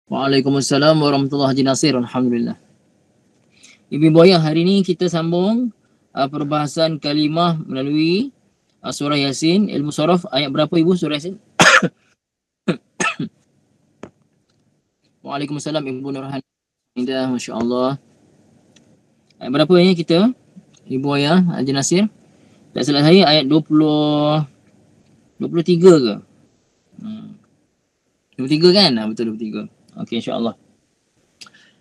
Waalaikumsalam warahmatullahi Haji Nasir. Alhamdulillah. Ibu Boyah, hari ini kita sambung perbahasan kalimah melalui surah Yasin, ilmu sorof. Ayat berapa Ibu surah Yasin? Waalaikumsalam Ibu Nurhan. Indah, Masya Allah. Ayat berapa ini kita? Ibu Boyah, Haji Nasir. Tak salah saya ayat 23 ke? 23 kan? Betul 23. Okey, insyaAllah.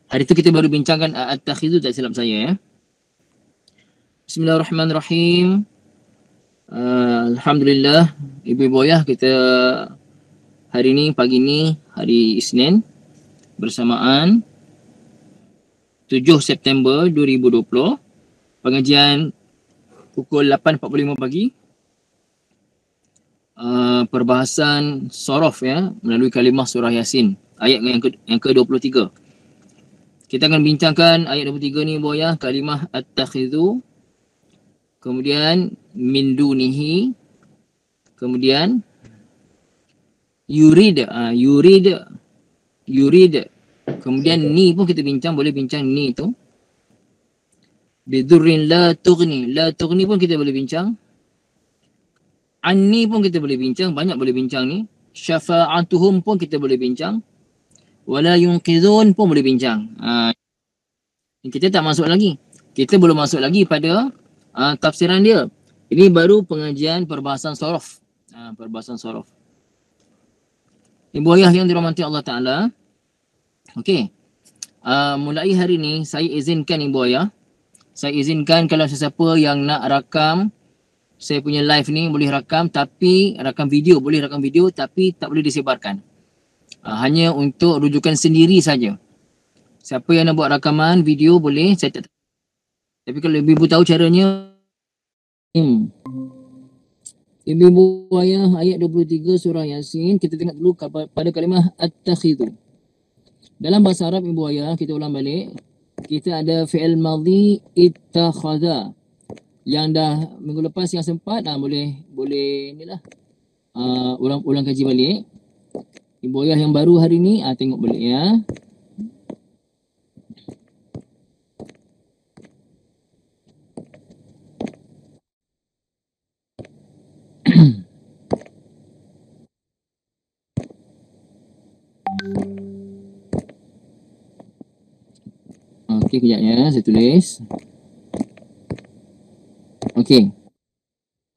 Hari itu kita baru bincangkan At-Takhizu, tak silap saya ya. Bismillahirrahmanirrahim. Alhamdulillah, Ibu Boyah, kita hari ini, pagi ini, hari Isnin, bersamaan 7 September 2020, pengajian pukul 8.45 pagi, perbahasan sorof ya, melalui kalimah surah Yasin, ayat yang ke-23. Kita akan bincangkan ayat 23 ni Boyah, kalimah at-takhidhu, kemudian min dunihi, kemudian yurid, kemudian ni pun kita bincang, boleh bincang ni tu. Bidurrin la tughni pun kita boleh bincang. Anni pun kita boleh bincang, banyak boleh bincang ni. Syafa'atuhum pun kita boleh bincang. Wala yunqidhun pun boleh bincang. Kita tak masuk lagi. Kita belum masuk lagi pada tafsiran dia. Ini baru pengajian perbahasan sorof. Perbahasan sorof. Ibu ayah yang dirahmati Allah Ta'ala. Okey. Mulai hari ni saya izinkan Ibu ayah. Saya izinkan kalau sesiapa yang nak rakam saya punya live ni boleh rakam, tapi rakam video, boleh rakam video tapi tak boleh disebarkan. Hanya untuk rujukan sendiri saja. Siapa yang nak buat rakaman video boleh, saya tak. Tapi kalau ibu tahu caranya, Ibu ayah ayat 23 surah Yasin, kita tengok dulu pada kalimah at-takhidhu. Dalam bahasa Arab Ibu ayah, kita ulang balik, kita ada fi'il madhi ittakhadha. Yang dah minggu lepas yang sempat, boleh inilah ulang kaji balik. Ibu ayah yang baru hari ni, tengok balik ya. Okey, kejap ya, saya tulis. Okey.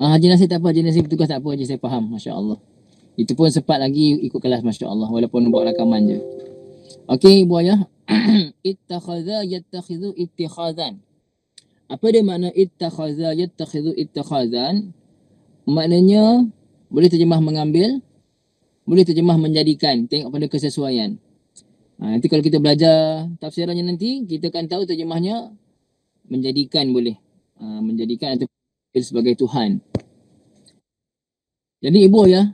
Haji Nasir tak apa, Haji Nasir bertugas tak apa, Haji saya faham, Masya Allah. Itu pun sempat lagi ikut kelas, Masya Allah, walaupun buat rakaman je. Okey, Ibu ayah. Ittakhadha yattakhidhu ittikhadhan. Apa dia makna ittakhadha yattakhidhu ittikhadhan? Maknanya boleh terjemah mengambil, boleh terjemah menjadikan, tengok pada kesesuaian. Nanti kalau kita belajar tafsirannya nanti, kita akan tahu terjemahnya menjadikan boleh. Menjadikan atau sebagai Tuhan. Jadi Ibu ya,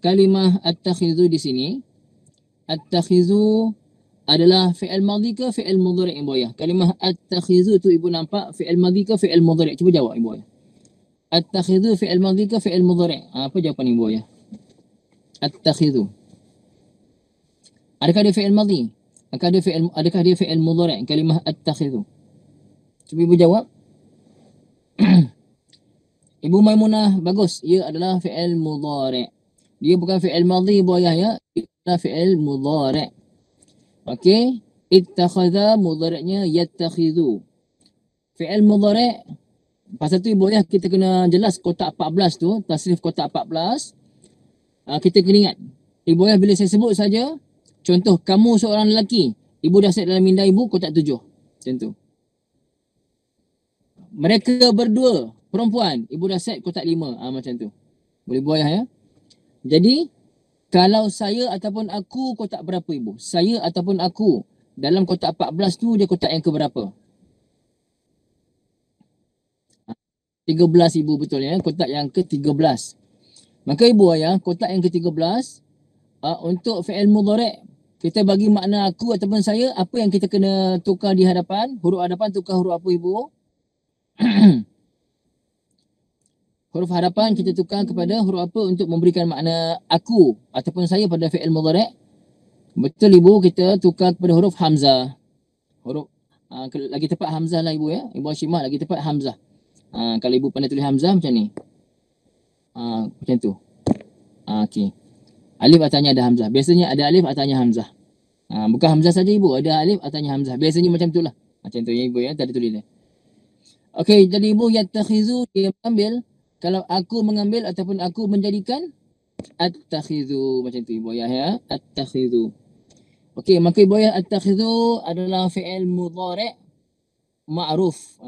kalimah at-takhidhu di sini, at-takhidhu adalah fi'il madhi ke fi'il mudhari' Ibu ya? Kalimah at-takhidhu tu Ibu nampak fi'il madhi ke fi'il mudhari'? Cuba jawab Ibu ya. At-takhidhu fi'il madhi ke fi'il mudhari'? Apa jawapan Ibu ya? At-takhidhu. Adakah dia fi'il madhi? Adakah dia fi'il mudhari'? Kalimah at-takhidhu. Cuba Ibu jawab. Ibu Maimunah, bagus. Ia adalah fi'il mudhari'. Dia bukan fi'il madhi Ibu ayah ya. Ia adalah fi'il mudhari'. Okey. Ittakhadha mudhari'nya yattakhidhu. Fi'il mudhari'. Pasal tu Ibu ayah kita kena jelas kotak 14 tu. Tasrif kotak 14. Kita kena ingat. Ibu ayah bila saya sebut saja. Contoh kamu seorang lelaki. Ibu dah set dalam minda ibu kotak 7. Macam tu. Mereka berdua perempuan, ibu dah set kotak 5. Macam tu. Boleh buat ya. Jadi, kalau saya ataupun aku, kotak berapa ibu? Saya ataupun aku, dalam kotak 14 tu, dia kotak yang keberapa? 13 ibu betul ya. Kotak yang ke-13. Maka ibu ayah, kotak yang ke-13, untuk fi'il mudhari', kita bagi makna aku ataupun saya, apa yang kita kena tukar di hadapan? Huruf hadapan tukar huruf apa ibu? Huruf hadapan kita tukar kepada huruf apa untuk memberikan makna aku ataupun saya pada fi'il mudhari'? Betul ibu, kita tukar kepada huruf hamzah. Huruf lagi tepat hamzah lah ibu ya. Ibu Hashimah lagi tepat hamzah. Kalau ibu pandai tulis hamzah macam ni. Macam tu. Okey. Alif atasnya ada hamzah. Biasanya ada alif atasnya hamzah. Bukan hamzah saja ibu, ada alif atasnya hamzah. Biasanya macam itulah. Macam tu ya ibu ya, tadi tulis dia. Okey, jadi ibu yattakhizu dia mengambil. Kalau aku mengambil ataupun aku menjadikan, attakhizu macam tu ibu ya, attakhizu. Okey, maka ibu ya attakhizu adalah fi'il mudhari' ma'ruf.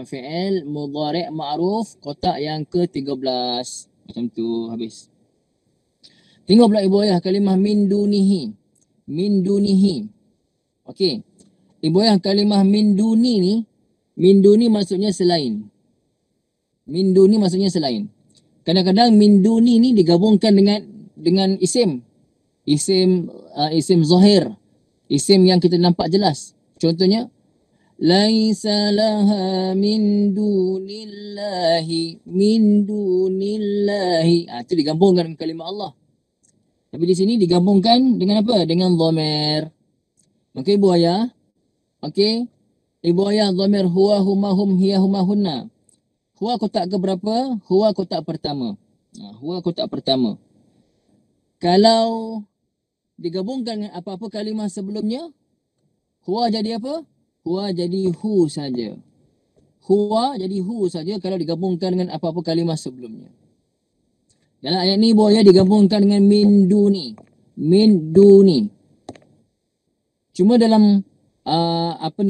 Fi'il mudhari' ma'ruf kotak yang ke-13. Macam tu habis. Tengok pula ibu ya kalimah min dunihi. Min dunihi. Okey. Ibu ya kalimah min duni ni, min duni maksudnya selain. Min duni maksudnya selain. Kadang-kadang min duni ni digabungkan dengan isim. Isim zahir. Isim yang kita nampak jelas. Contohnya laisa laha min dunillahi, min dunillahi. Itu digabungkan dengan kalimah Allah. Tapi di sini digabungkan dengan apa? Dengan dhamir. Maka ibu ayah, okey. Ibu ayah dhamir huwa, huma, hum, hiya, huma, hunna. Huwa kotak ke berapa? Huwa kotak pertama. Huwa kotak pertama. Kalau digabungkan dengan apa-apa kalimah sebelumnya, huwa jadi apa? Huwa jadi hu saja. Huwa jadi hu saja kalau digabungkan dengan apa-apa kalimah sebelumnya. Dalam ayat ni boleh digabungkan dengan min duni. Min duni. Cuma dalam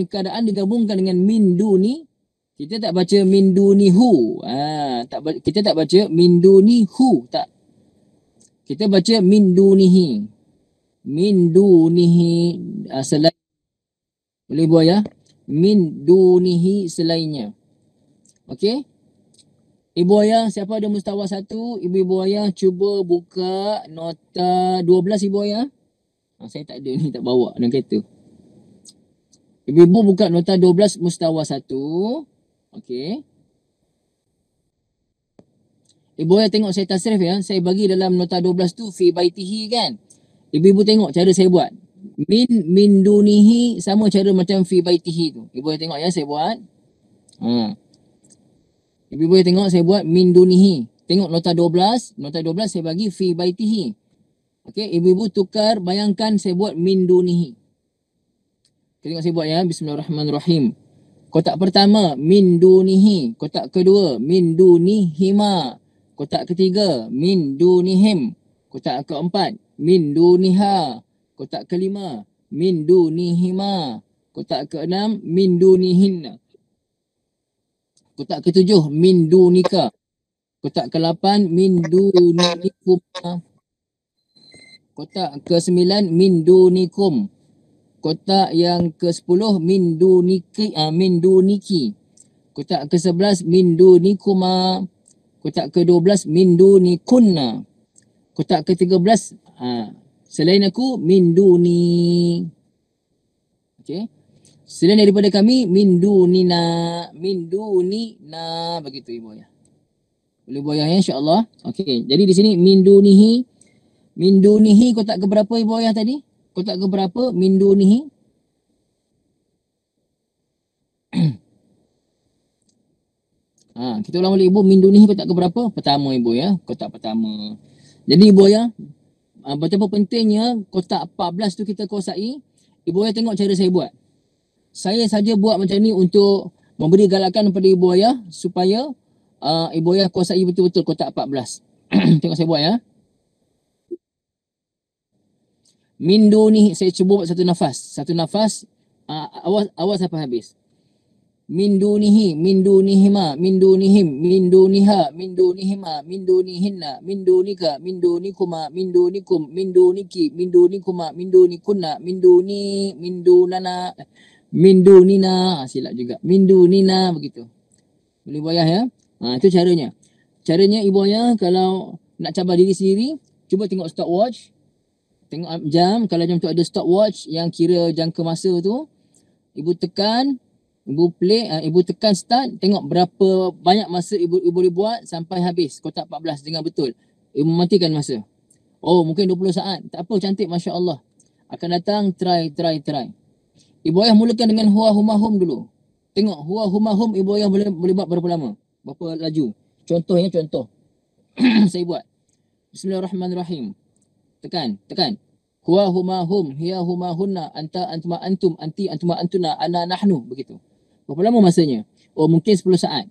keadaan digabungkan dengan min duni, kita tak baca min dunihu. Kita tak baca min dunihu, tak. Kita baca min dunihi. Min dunihi selain. Boleh buat ya? Min dunihi selainnya. Okey? Ibu ayah, siapa ada mustawa 1? Ibu ayah cuba buka nota 12 ibu ayah. Saya tak ada ni, tak bawa dalam kereta. Ibu buka nota 12 mustawa 1. Okey. Ibu ayah tengok saya tasrif ya. Saya bagi dalam nota 12 tu fi baitihi kan. Ibu tengok cara saya buat. Min dunihi sama cara macam fi baitihi tu. Ibu ayah tengok ya saya buat. Ibu boleh tengok saya buat min dunihi. Tengok nota 12. Nota 12 saya bagi fi baitihi. Okey, ibu tukar, bayangkan saya buat min dunihi. Tengok saya buat ya. Bismillahirrahmanirrahim. Kotak pertama, min dunihi. Kotak kedua, min dunihima. Kotak ketiga, min dunihim. Kotak keempat, min duniha. Kotak kelima, min dunihima. Kotak keenam, min dunihinna. Kotak ketujuh, min dunika. Kotak ke-8, min dunikuma. Kotak ke-9, min dunikum. Kotak yang ke-10, min duniki. Kotak ke-11, min dunikuma. Kotak ke-12, min dunikunna. Kotak ke-13, selain aku, min duni. Okey. Selain daripada kami, min dunina. Min dunina. Begitu ibu ayah. Boleh ibu ayah ya, insyaAllah. Okey, jadi di sini min dunihi. Min dunihi kotak ke berapa ibu ayah tadi? Kotak ke berapa? Min dunihi. Kita ulang balik ibu. Min dunihi kotak ke berapa? Pertama ibu ya. Kotak pertama. Jadi ibu ayah, betapa pentingnya kotak 14 tu kita kuasai. Ibu ayah tengok cara saya buat. Saya saja buat macam ni untuk memberi galakan kepada ibu ayah supaya ibu ayah kuasai betul-betul kotak 14. Tengok saya buat ya. Min dunihi, saya cuba buat satu nafas. Satu nafas, awas sampai habis. Min dunihi, min dunihima, min dunihim, min duniha, min dunihima, min dunihinna, min dunika, min dunikuma, min dunikum, min duniki, min dunikuma, min dunikunna, min duni, min dunana, min dunina. Silap juga. Min dunina, begitu. Boleh ibu ayah ya. Itu caranya. Caranya ibu ayah kalau nak cabar diri sendiri, cuba tengok stopwatch. Tengok jam. Kalau jam tu ada stopwatch yang kira jangka masa tu, ibu tekan, ibu play, ibu tekan start, tengok berapa banyak masa ibu boleh buat sampai habis kotak 14 dengan betul. Ibu matikan masa. Oh, mungkin 20 saat. Tak apa, cantik, Masya Allah. akan datang try. Ibu ayah mulakan dengan huwa huma hum dulu. Tengok huwa huma hum ibu ayah boleh buat berapa lama? Berapa laju? Contoh. Saya buat. Bismillahirrahmanirrahim. Tekan. Huwa huma hum, hiya huma hunna, anta antuma antum, anti antuma antuna, ana nahnu, begitu. Berapa lama masanya? Oh, mungkin 10 saat.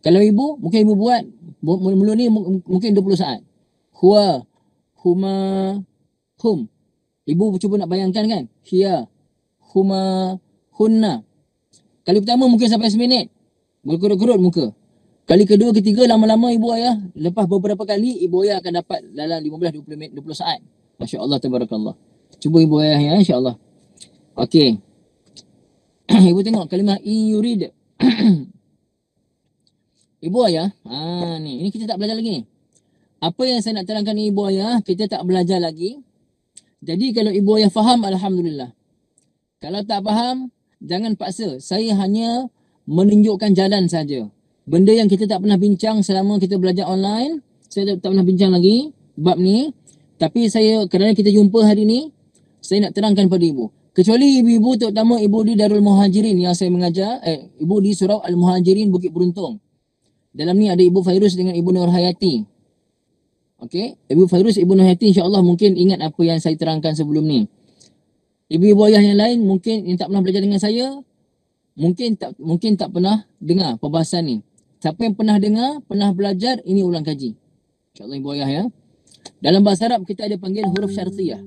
Kalau ibu, mungkin ibu buat mula ni mungkin 20 saat. Huwa huma hum. Ibu cuba nak bayangkan kan? Hiya huma hunna. Kali pertama mungkin sampai seminit. Berkerut-kerut muka. Kali kedua, ketiga, lama-lama ibu ayah, lepas beberapa kali, ibu ayah akan dapat dalam 15-20 minit, 20 saat. Masya Allah, tabarakallah. Cuba ibu ayah ya, insyaAllah. Okey. Ibu tengok kalimah in yurid. Ibu ayah, ni kita tak belajar lagi ni. Apa yang saya nak terangkan ni ibu ayah, kita tak belajar lagi. Jadi kalau ibu ayah faham, alhamdulillah. Kalau tak faham, jangan paksa. Saya hanya menunjukkan jalan saja. Benda yang kita tak pernah bincang selama kita belajar online, saya tak pernah bincang lagi bab ni. Tapi saya, kerana kita jumpa hari ni, saya nak terangkan pada ibu. Kecuali ibu-ibu, terutama ibu di Darul Muhajirin yang saya mengajar, ibu di Surau Al-Muhajirin Bukit Beruntung. Dalam ni ada Ibu Fairuz dengan Ibu Nur Hayati. Okey, Ibu Fairuz, Ibu Nur Hayati insya-Allah mungkin ingat apa yang saya terangkan sebelum ni. Ibu-ibu ayah yang lain mungkin yang tak pernah belajar dengan saya, mungkin tak pernah dengar perbahasan ni. Siapa yang pernah dengar, pernah belajar, ini ulang kaji. InsyaAllah ibu ayah ya. Dalam bahasa Arab kita ada panggil huruf syartiyah.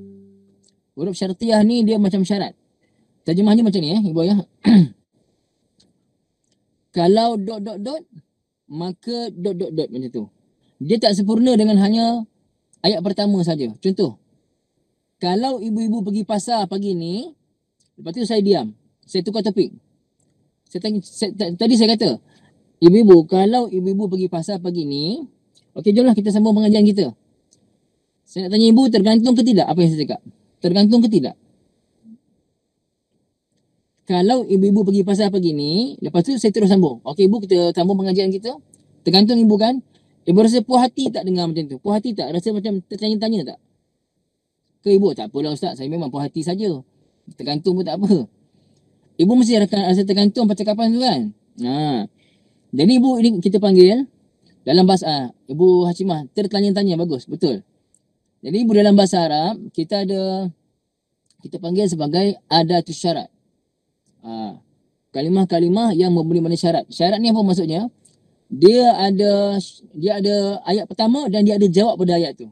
Huruf syartiyah ni dia macam syarat. Terjemahnya macam ni ibu ayah. Kalau ... maka ... macam tu. Dia tak sempurna dengan hanya ayat pertama saja. Contoh. Kalau ibu-ibu pergi pasar pagi ni, lepas tu saya diam. Saya tukar topik. Tadi saya kata, ibu-ibu, kalau ibu-ibu pergi pasar pagi ni, okey, jomlah kita sambung pengajian kita. Saya nak tanya ibu, tergantung ke tidak apa yang saya cakap? Tergantung ke tidak? Kalau ibu-ibu pergi pasar pagi ni, lepas tu saya terus sambung. Okey ibu, kita sambung pengajian kita. Tergantung ibu kan? Ibu rasa puas hati tak dengar macam tu? Puas hati tak? Rasa macam tertanya-tanya tak? Ke ibu, tak apalah ustaz, saya memang puas hati saja. Tergantung pun tak apa. Ibu mesti rasa tergantung percakapan tu kan? Jadi ibu ini kita panggil dalam bahasa Ibu Hashimah tertanya-tanya, bagus, betul. Jadi ibu dalam bahasa Arab kita panggil sebagai adatus syarat. Kalimah-kalimah yang memberi makna syarat. Syarat ni apa maksudnya? Dia ada ayat pertama dan dia ada jawab pada ayat tu.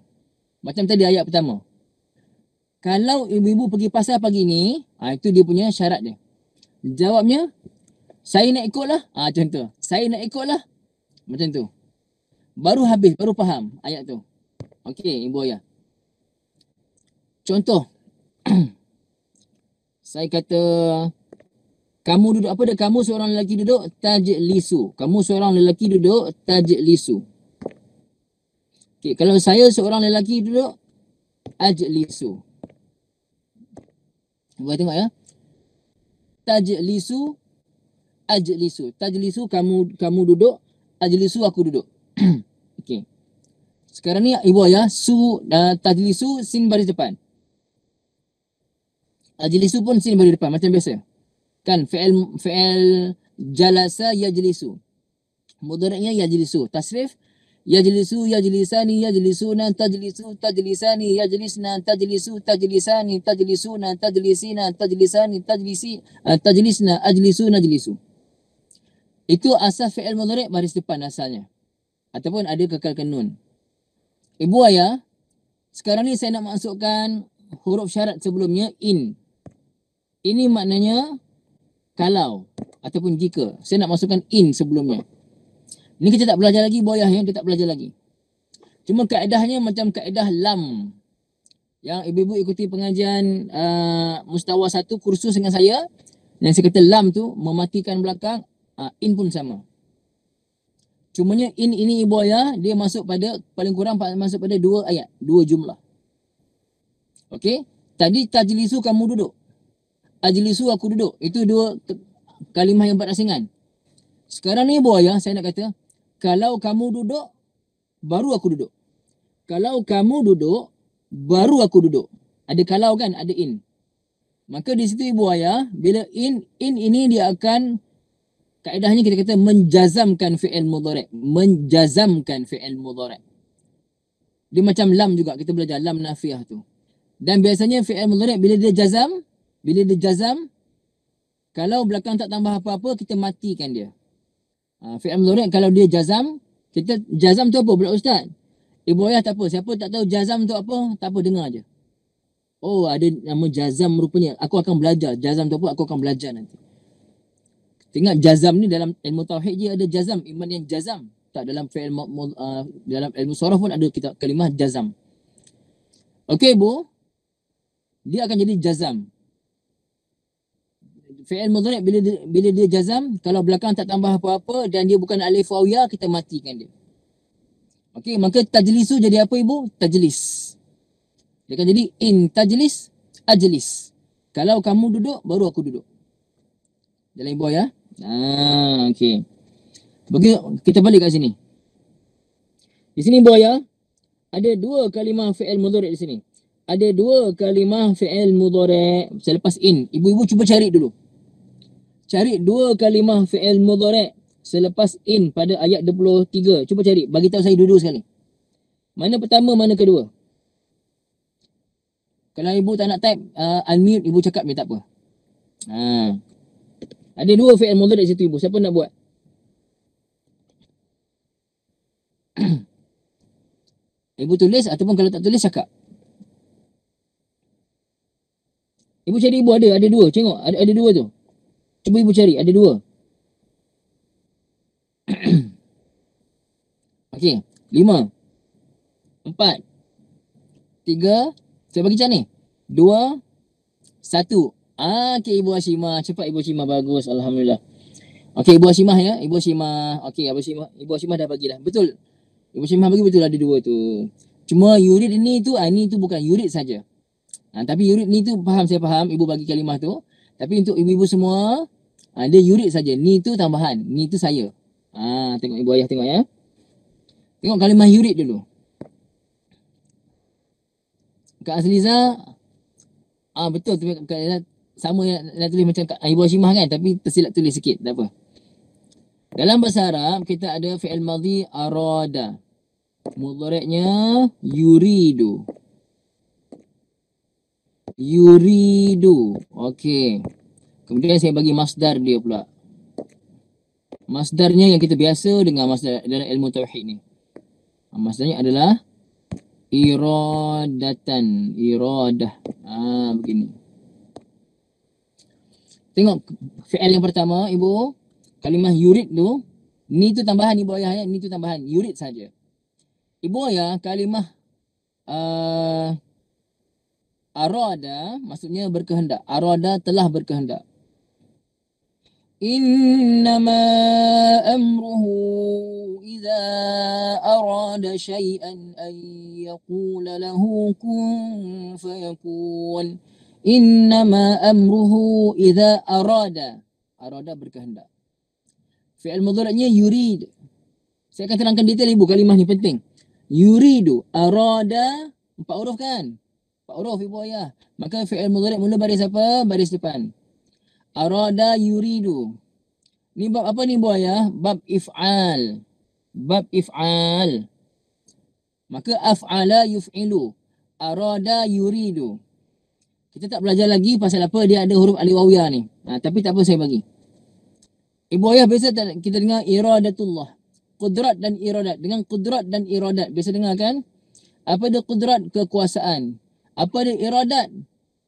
Macam tadi ayat pertama. Kalau ibu-ibu pergi pasar pagi ni, itu dia punya syarat dia. Jawabnya, saya nak ikutlah. Contoh, saya nak ikutlah. Macam tu. Baru habis, baru faham ayat tu. Okey, ibu ayah. Contoh. Saya kata, kamu duduk apa dah? Kamu seorang lelaki duduk tajlisu. Kamu seorang lelaki duduk tajlisu. Okey, kalau saya seorang lelaki duduk ajlisu. Buat tengok ya. Tajlisu, ajlisu. Tajlisu kamu duduk, ajlisu aku duduk. Okey. Sekarang ni ibu ayah tajlisu sin baris depan. Ajlisu pun sin baris depan macam biasa. Kan fi'il jalasa yajlisu. Mudhari'nya yajlisu. Tasrif yajlisu, yajlisani, yajlisuna, tajlisu, tajlisani, yajlisna, tajlisu, tajlisani, tajlisuna, tajlisina, tajlisani, tajlisna, ajlisu, najlisu. Itu asal fi'il mudhari' baris depan asalnya. Ataupun ada kekalkan nun. Ibu ayah, sekarang ni saya nak masukkan huruf syarat sebelumnya in. Ini maknanya kalau ataupun jika. Saya nak masukkan in sebelumnya. Ni kita tak belajar lagi ibu ayah, kita tak belajar lagi. Cuma kaedahnya macam kaedah lam. Yang ibu-ibu ikuti pengajian mustawa 1 kursus dengan saya. Yang saya kata lam tu mematikan belakang, in pun sama. Cumanya in ini ibu ayah dia masuk pada paling kurang masuk pada 2 ayat, 2 jumlah. Okey? Tadi tajlisu kamu duduk. Ajlisu aku duduk. Itu 2 kalimah yang berasingan. Sekarang ni ibu ayah saya nak kata, kalau kamu duduk, baru aku duduk. Kalau kamu duduk, baru aku duduk. Ada kalau kan, ada in. Maka di situ ibu ayah, bila in ini dia akan, kaedahnya kita kata menjazamkan fi'il mudhari'. Menjazamkan fi'il mudhari'. Dia macam lam juga, kita belajar lam nafiah tu. Dan biasanya fi'il mudhari' bila dia jazam, kalau belakang tak tambah apa-apa, kita matikan dia. Fi'il mudhari' kalau dia jazam, kita jazam tu apa pula ustaz? Ibu ayah tak apa, siapa tak tahu jazam tu apa, tak apa, dengar je. Oh, ada nama jazam rupanya. Aku akan belajar. Jazam tu apa, aku akan belajar nanti. Tengok jazam ni dalam ilmu tauhid je ada jazam, iman yang jazam. Tak dalam fi'il dalam ilmu sharaf pun ada kita kalimah jazam. Okey Bu, dia akan jadi jazam. Fi'il mudhari' bila dia jazam, kalau belakang tak tambah apa-apa dan dia bukan alif waw ya, kita matikan dia. Okey, maka tajlisu jadi apa ibu? Tajlis. Dia akan jadi in tajlis ajlis. Kalau kamu duduk, baru aku duduk. Jalan ibu ya. Okey. Bagi kita balik kat sini. Di sini ibu ya, ada dua kalimah fi'il mudhari' di sini. Ada dua kalimah fi'il mudhari' selepas in. Ibu-ibu cuba cari dulu. Cari dua kalimah fi'il mudhari' selepas in pada ayat 23. Cuba cari. Bagi tahu saya dua-dua sekali. Mana pertama, mana kedua? Kalau ibu tak nak type, unmute, ibu cakap ni tak apa. Ada dua fi'il mudhari' di situ ibu. Siapa nak buat? Ibu tulis ataupun kalau tak tulis cakap. Ibu cari ibu ada dua. Tengok, ada dua tu. Cuba ibu cari, ada dua. Okey, 5, 4, 3, saya bagi macam ni. 2, 1. Okey Ibu Hashimah, cepat Ibu Hashimah, bagus, alhamdulillah. Okey Ibu Hashimah ya, Ibu Hashimah. Okey Ibu Hashimah dah bagilah. Betul. Ibu Hashimah bagi betul ada dua tu. Cuma yurid ini tu bukan yurid saja. Tapi yurid ni tu saya faham ibu bagi kalimah tu. Tapi untuk ibu-ibu semua, dia yurid saja. Ni tu tambahan, ni tu saya. Tengok ibu ayah tengok ya. Tengok kalimah yurid dulu. Kak Asliza, betul tu sama yang nak tulis macam Ibu Hashimah kan, tapi tersilap tulis sikit, tak apa. Dalam bahasa Arab kita ada fi'il madhi arada. Mudhari'nya yuridu. Yuridu. Okey. Kemudian saya bagi masdar dia pula. Masdarnya yang kita biasa dengan masdar dalam ilmu tauhid ni. Masdarnya adalah iradatan. Iradah. Begini. Tengok fi'il yang pertama ibu. Kalimah yurid tu. Ni tu tambahan ibu ayah ya. Ni tu tambahan. Yurid saja. Ibu ayah kalimah arada maksudnya berkehendak. Arada telah berkehendak. Innama amruhu idza arada syai'an an yaqula lahu kun fayakun. Innama amruhu idza arada. Arada berkehendak. Fi'il mudhari'nya yurid. Saya akan terangkan detail ibu, kalimah ni penting. Yuridu, arada, 4 huruf kan? 4 huruf ibu ayah. Maka fi'il mudhari' mula baris apa? Baris depan. Arada yuridu. Ni bab apa ni ibu ayah? Bab if'al. Bab if'al. Maka af'ala yuf'ilu. Arada yuridu. Kita tak belajar lagi pasal apa dia ada huruf alif waw ya ni. Tapi tak apa saya bagi. Ibu ayah biasa kita dengar iradatullah. Qudrat dan iradat. Dengan qudrat dan iradat. Biasa dengar kan? Apa dia qudrat? Kekuasaan. Apa dia iradat?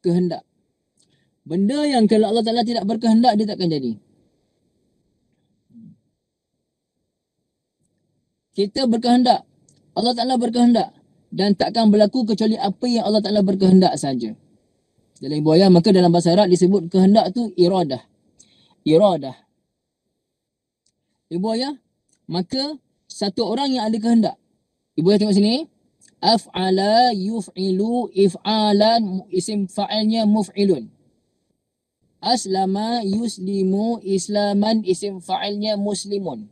Kehendak. Benda yang kalau Allah Ta'ala tidak berkehendak, dia takkan jadi. Kita berkehendak. Allah Ta'ala berkehendak. Dan takkan berlaku kecuali apa yang Allah Ta'ala berkehendak saja. Dalam ibu ayah, maka dalam bahasa Arab disebut kehendak tu iradah. Iradah. Ibu ayah, maka satu orang yang ada kehendak. Ibu ayah tengok sini. Af'ala yuf'ilu if'alan, isim fa'ilnya muf'ilun. Aslama yuslimu islaman, isim fa'ilnya muslimun.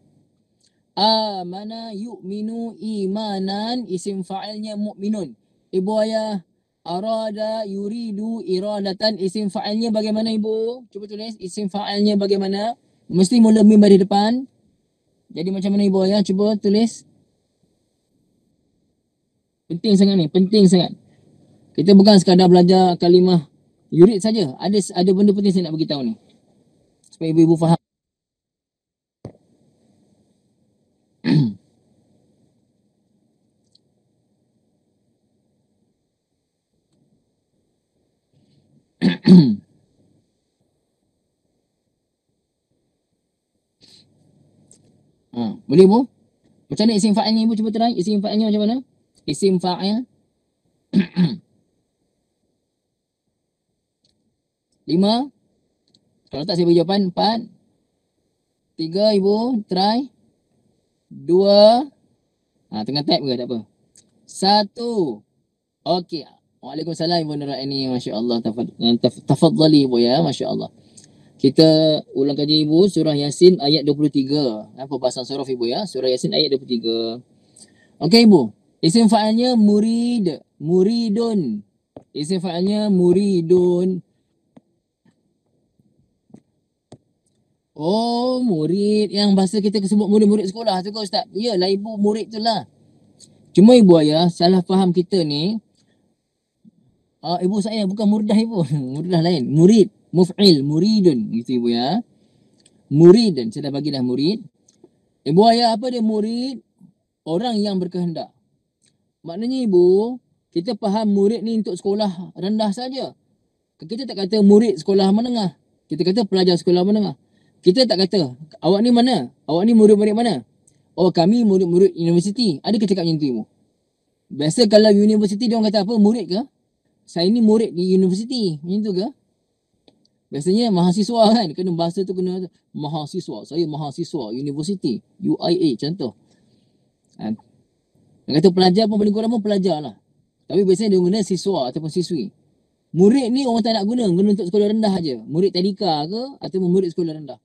Amana yu'minu imanan, isim fa'ilnya mu'minun. Ibu ayah, Arada, yuridu, iradatan. Isim fa'ilnya bagaimana ibu? Cuba tulis isim fa'ilnya bagaimana. Mesti mula mim dari depan. Jadi macam mana ibu ya? Cuba tulis. Penting sangat ni, penting sangat. Kita bukan sekadar belajar kalimah yurid saja. Ada benda penting saya nak beritahu ni. Supaya ibu-ibu faham. Boleh ibu? Macam mana isim fa'il ni ibu? Cuba try. Isim fa'ilnya macam mana? Isim fa'il. 5. Kalau tak saya beri jawapan. 4. 3 ibu. Try. 2. Tengah type ke? Tak apa. 1. Okey. Waalaikumsalam Ibu Nuraini. Masya Allah. Tafadhali ibu ya. Masya Allah. Kita ulang kaji ibu surah Yasin ayat 23. Perbahasan surah ibu ya. Surah Yasin ayat 23. Okey ibu. Isim fa'ilnya murid. Muridun. Isim fa'ilnya muridun. Oh, murid. Yang bahasa kita sebut murid-murid sekolah tu ke Ustaz? Yalah ibu, murid tu lah. Cuma ibu ayah, salah faham kita ni. Ibu saya bukan murdah ibu. Murdah lain. Murid. Muf'il. Muridun. Gitu ibu ya. Muridun. Saya dah bagi dah murid. Ibu ayah apa dia murid? Orang yang berkehendak. Maknanya ibu, kita faham murid ni untuk sekolah rendah saja. Kita tak kata murid sekolah menengah. Kita kata pelajar sekolah menengah. Kita tak kata, awak ni mana? Awak ni murid-murid mana? Oh, kami murid-murid universiti. Ada ke cakap macam tu ibu? Biasa kalau universiti dia orang kata apa? Murid ke? Saya ni murid di universiti. Macam tu ke? Biasanya mahasiswa kan? Kena bahasa tu kena mahasiswa. Saya mahasiswa universiti. UIA contoh. Yang kata pelajar pun paling kurang pun pelajar lah. Tapi biasanya dia guna siswa ataupun siswi. Murid ni orang tak nak guna untuk sekolah rendah aja. Murid tadika ke ataupun murid sekolah rendah.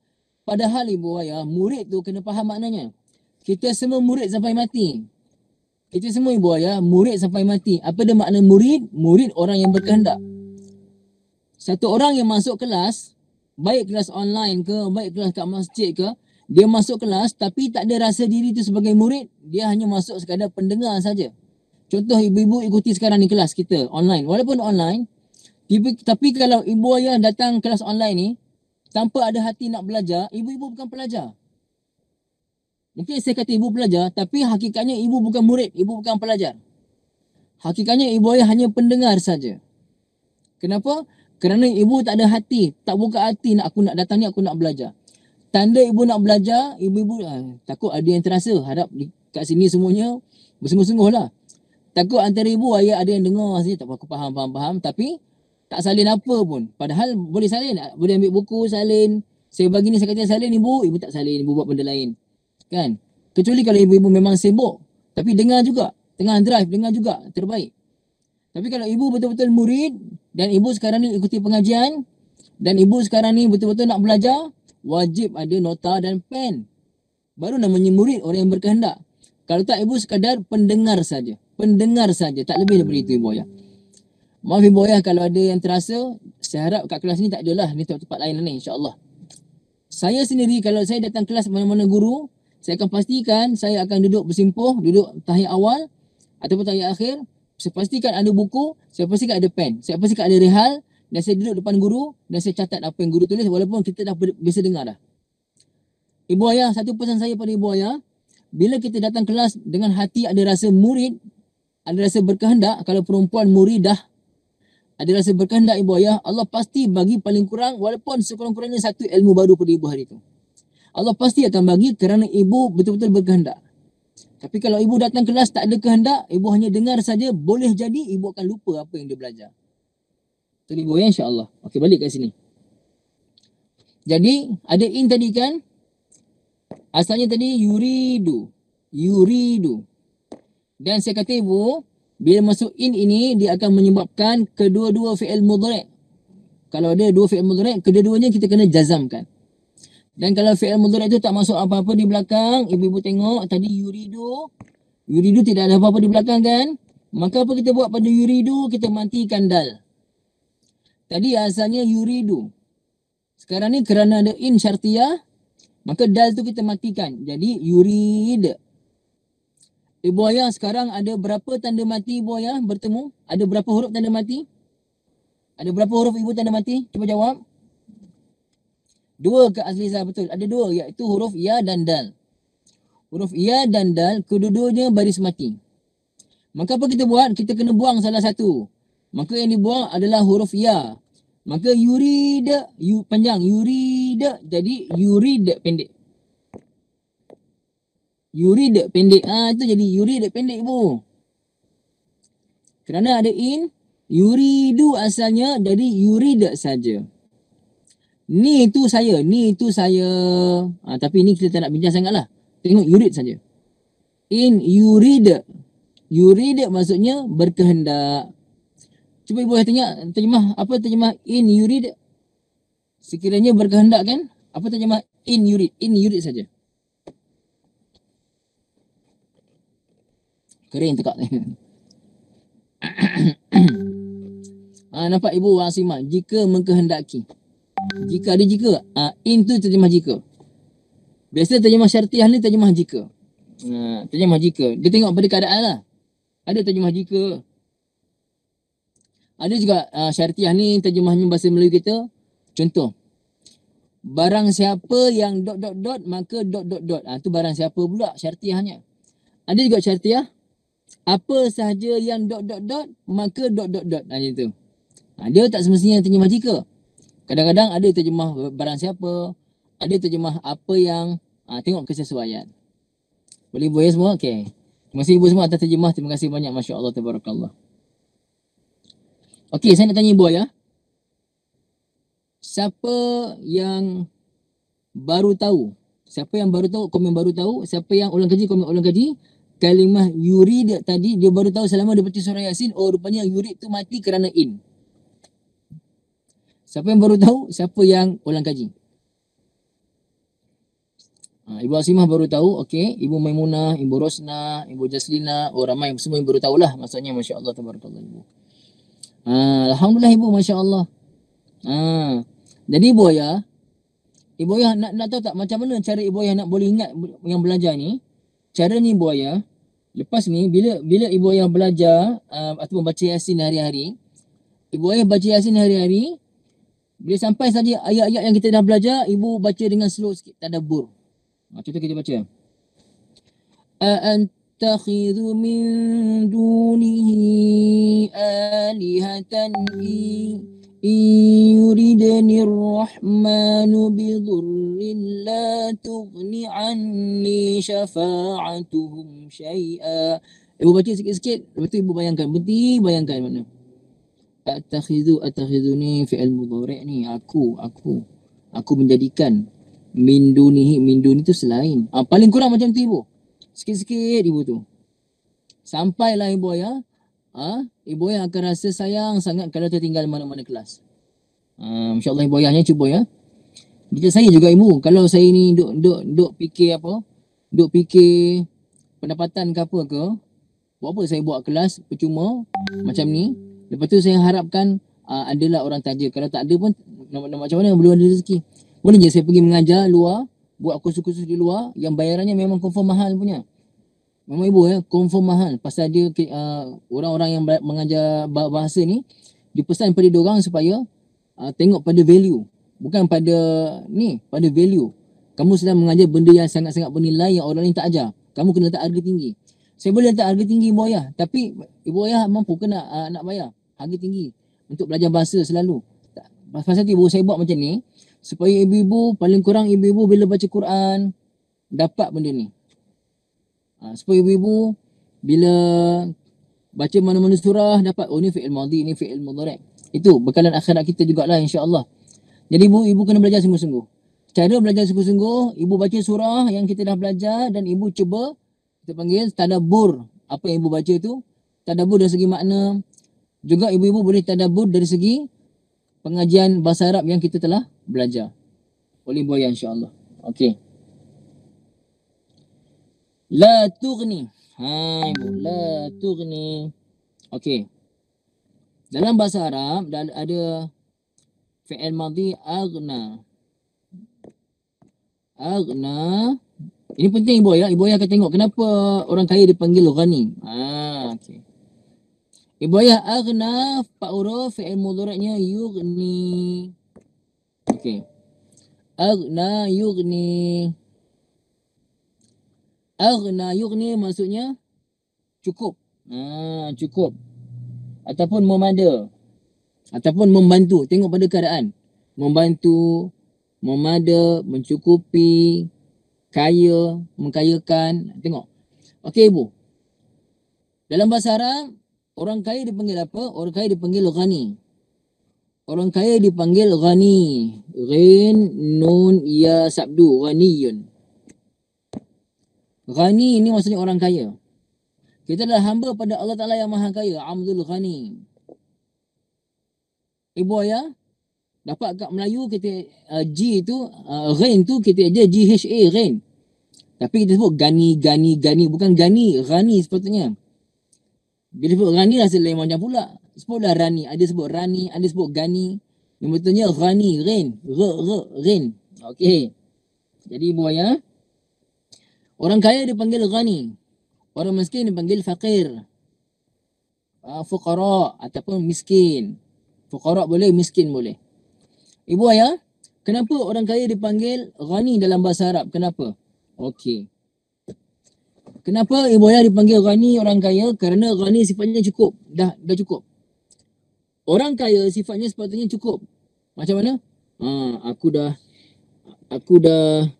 Padahal ibu ayah, murid tu kena faham maknanya. Kita semua murid sampai mati. Kita semua ibu ayah, murid sampai mati. Apa dia makna murid? Murid orang yang berkehendak. Satu orang yang masuk kelas, baik kelas online ke, baik kelas kat masjid ke, dia masuk kelas tapi tak ada rasa diri tu sebagai murid, dia hanya masuk sekadar pendengar saja. Contoh ibu-ibu ikuti sekarang ni kelas kita online. Walaupun online, tapi kalau ibu ayah datang kelas online ni, tanpa ada hati nak belajar, ibu-ibu bukan pelajar. Mungkin saya kata ibu pelajar, tapi hakikatnya ibu bukan murid, ibu bukan pelajar. Hakikatnya ibu ayah hanya pendengar saja. Kenapa? Kerana ibu tak ada hati, tak buka hati aku nak datang ni, aku nak belajar. Tanda ibu nak belajar, ibu-ibu takut ada yang terasa. Harap kat sini semuanya bersungguh-sungguh lah. Takut antara ibu ayah ada yang dengar saja, tak apa aku faham, tapi tak salin apa pun. Padahal boleh salin, boleh ambil buku, salin. Saya bagi ni, saya kata salin ibu tak salin, ibu buat benda lain. Kan? Kecuali kalau ibu-ibu memang sibuk. Tapi dengar juga. Tengah drive, dengar juga. Terbaik. Tapi kalau ibu betul-betul murid, dan ibu sekarang ni ikuti pengajian, dan ibu sekarang ni betul-betul nak belajar, wajib ada nota dan pen. Baru namanya murid, orang yang berkehendak. Kalau tak, ibu sekadar pendengar saja. Pendengar saja. Tak lebih daripada itu ibu ayah. Maaf ibu ayah kalau ada yang terasa, saya harap kat kelas ni tak adalah. Ni tempat lain ni insyaAllah. Saya sendiri kalau saya datang kelas mana-mana guru, saya akan pastikan saya akan duduk bersimpuh, duduk tahiyat awal ataupun tahiyat akhir. Saya pastikan ada buku, saya pastikan ada pen, saya pastikan ada rehal dan saya duduk depan guru dan saya catat apa yang guru tulis walaupun kita dah biasa dengar dah. Ibu ayah, satu pesan saya pada ibu ayah, bila kita datang kelas dengan hati ada rasa murid, ada rasa berkehendak, kalau perempuan muridah, ada rasa berkehendak ibu ayah, Allah pasti bagi paling kurang walaupun sekurang-kurangnya satu ilmu baru pada ibu hari itu. Allah pasti akan bagi kerana ibu betul-betul berkehendak. Tapi kalau ibu datang kelas tak ada kehendak, ibu hanya dengar saja, boleh jadi ibu akan lupa apa yang dia belajar. Betul ibu ya, insyaAllah. Okey, balik kat sini. Jadi, ada in tadi kan? Asalnya tadi yuridu. Yuridu. Dan saya kata ibu, bila masuk in ini, dia akan menyebabkan kedua-dua fi'il mudhari'. Kalau ada dua fi'il mudhari', kedua-duanya kita kena jazamkan. Dan kalau fi'il mudhari' itu tak masuk apa-apa di belakang, ibu-ibu tengok tadi yuridu. Yuridu tidak ada apa-apa di belakang kan? Maka apa kita buat pada yuridu? Kita matikan dal. Tadi asalnya yuridu. Sekarang ni kerana ada in syartiyah, maka dal tu kita matikan. Jadi yurid. Ibu ayah sekarang ada berapa tanda mati ibu ayah bertemu? Ada berapa huruf tanda mati? Ada berapa huruf ibu tanda mati? Cuba jawab. 2 ke Azlizah, betul. Ada 2 iaitu huruf ya dan dal. Huruf ya dan dal kedua-duanya baris mati. Maka apa kita buat? Kita kena buang salah satu. Maka yang dibuang adalah huruf ya. Maka yurid, panjang, yurid, jadi yurid pendek. Yurid pendek. Itu jadi yurid pendek ibu. Kerana ada in, yuridu asalnya jadi yurid saja. Ni tu saya, ni tu saya. Tapi ni kita tak nak bincang sangat lah. Tengok yurid saja. In yurid. Yurid maksudnya berkehendak. Cuba ibu tanya terjemah, apa terjemah in yurid? Sekiranya berkehendak kan? Apa terjemah in yurid? In yurid saja. Kering tekak. Nampak ibu Asimah? Jika mengkehendaki. Jika ada jika. In tu terjemah jika. Biasa terjemah syartiyah ni terjemah jika. Terjemah jika. Dia tengok pada keadaan lah. Ada terjemah jika. Ada juga syartiyah ni terjemahnya bahasa Melayu kita. Contoh. Barang siapa yang ... maka ... tu barang siapa pula syartiyahnya. Ada juga syartiyah. Apa sahaja yang ... maka ... Macam tu. Dia tak semestinya terjemah jika. Kadang-kadang ada terjemah barang siapa. Ada terjemah apa yang... tengok kesesuaian. Boleh ibu ya semua? Okey. Terima kasih ibu semua atas terjemah. Terima kasih banyak. Masya Allah. Tabarakallah. Okey, saya nak tanya ibu ya. Siapa yang baru tahu? Siapa yang baru tahu? Komen baru tahu. Siapa yang ulang kaji? Komen ulang kaji. Kalimah yurid tadi, dia baru tahu selama dia baca surah Yasin. Oh, rupanya yurid tu mati kerana in. Siapa yang baru tahu? Siapa yang ulang kaji? Ibu Asimah baru tahu. Okey. Ibu Maimunah, Ibu Rosna, Ibu Jaslina. Oh, ramai semua yang baru tahulah. Maksudnya, Masya Allah. Tabarakallah ibu. Alhamdulillah ibu. Masya Allah. Jadi ibu ayah. Ibu ayah nak tahu tak macam mana cara ibu ayah nak boleh ingat yang belajar ni? Caranya ibu ayah. Lepas ni, bila ibu ayah belajar ataupun baca Yasin hari-hari. Ibu ayah baca Yasin hari-hari. Bila sampai saja ayat-ayat yang kita dah belajar, ibu baca dengan slow sikit. Tadabbur. Contoh kita baca. A'antakhidhu min dunihi alihatan yuridni ar-rahmanu bidhurrin la tughni anni syafa'atuhum syai'a. Ibu baca sikit-sikit. Lepas tu ibu bayangkan. Berhenti bayangkan mana. Attakhidhu ni fi'il mudhari' ni. Aku menjadikan min dunihi. Min duni tu selain. Paling kurang macam tu ibu. Sikit-sikit ibu tu. Sampailah ibu ayah. Ibu ayah akan rasa sayang sangat kalau tertinggal mana-mana kelas. InsyaAllah ibu ayahnya cuba ya. Macam saya juga ibu. Kalau saya ni duk fikir apa. Duk fikir pendapatan ke apa ke. Buat apa saya buat kelas percuma macam ni. Lepas tu saya harapkan adalah orang taja. Kalau tak ada pun macam mana belum ada rezeki. Boleh je saya pergi mengajar luar. Buat kursus-kursus di luar. Yang bayarannya memang confirm mahal punya. Memang ibu confirm mahal. Pasal dia orang-orang yang mengajar bahasa ni dipesan pada diorang supaya tengok pada value. Bukan pada ni, pada value. Kamu sedang mengajar benda yang sangat-sangat bernilai yang orang lain tak ajar. Kamu kena letak harga tinggi. Saya boleh letak harga tinggi ibu ayah. Tapi ibu ayah mampu ke nak bayar harga tinggi untuk belajar bahasa selalu. Pasal tu ibu saya buat macam ni. Supaya ibu-ibu, paling kurang ibu-ibu bila baca Quran dapat benda ni. Supaya ibu-ibu bila baca mana-mana surah dapat, oh ni fi'il madhi, ni fi'il mudhari'. Itu bekalan akhirat kita jugalah insya-Allah. Jadi ibu kena belajar sungguh-sungguh. Cara belajar sungguh-sungguh, ibu baca surah yang kita dah belajar dan ibu cuba kita panggil tadabbur. Apa yang ibu baca tu, tadabbur dari segi makna. Juga ibu-ibu boleh tadabbur dari segi pengajian bahasa Arab yang kita telah belajar. Boleh ibu ayah insya-Allah. Okey. La tughni. Ibu. La tughni. Okey. Dalam bahasa Arab ada fi'il madhi aghna. Aghna. Ini penting ibu ya. Ibu ayah akan tengok kenapa orang kaya dipanggil ghani. Okey. Ibu ayah aghna empat huruf fi'il mudhari'nya yughni. Okey. Aghna yughni. Aghna yughni maksudnya cukup. Cukup. Ataupun memada. Ataupun membantu. Tengok pada keadaan. Membantu, memada, mencukupi, kaya, mengkayakan. Tengok. Okey ibu. Dalam bahasa Arab, orang kaya dipanggil apa? Orang kaya dipanggil ghani. Orang kaya dipanggil ghani. Ghin, nun, ya, sabdu. Ghaniyun. Ghani ini maksudnya orang kaya. Kita adalah hamba pada Allah Ta'ala yang maha kaya. Abdul Ghani. Ibu ayah, dapat kat Melayu kita G tu, Ghin tu kita aja GHA, Ghin. Tapi kita sebut Gani. Bukan Gani, Ghani sepatutnya. Bila sebut Ghani rasa lain macam pula. Sebutlah Rani. Ada sebut Rani, ada sebut Gani. Yang betulnya Ghani, Ghin. Ghin. Okey. Jadi ibu ayah, orang kaya dipanggil Ghani. Orang miskin dipanggil fakir. Fuqara ataupun miskin. Fuqara boleh, miskin boleh. Ibu ayah, kenapa orang kaya dipanggil ghani dalam bahasa Arab? Kenapa? Okey. Kenapa ibu ayah dipanggil ghani orang kaya? Kerana ghani sifatnya cukup. Dah cukup. Orang kaya sifatnya sepatutnya cukup. Macam mana? Aku dah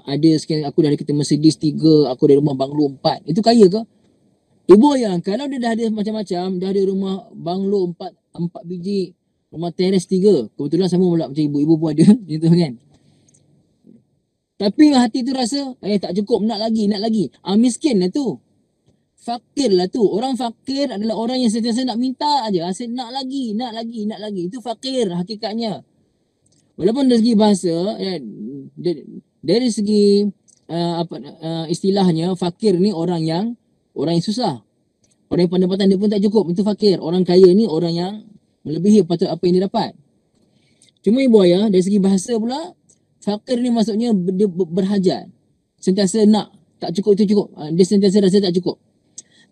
ada sekian, aku dah ada kereta Mercedes 3, aku ada rumah banglo 4. Itu kaya ke? Ibu ayah, kalau dia dah ada macam-macam, dah ada rumah banglo 4 biji, rumah teres 3, kebetulan sama pula macam ibu pun ada gitu kan. Tapi hati tu rasa tak cukup, nak lagi. Miskin lah tu. Fakir lah tu. Orang fakir adalah orang yang sentiasa nak minta aja, asyik nak lagi. Itu fakir hakikatnya. Walaupun dari segi bahasa, dari segi istilahnya, fakir ni orang yang susah. Orang yang pendapatan dia pun tak cukup, itu fakir. Orang kaya ni orang yang melebihi patut apa yang dia dapat. Cuma ibu ayah, dari segi bahasa pula, fakir ni maksudnya dia berhajat. Sentiasa nak, tak cukup itu cukup. Dia sentiasa rasa tak cukup.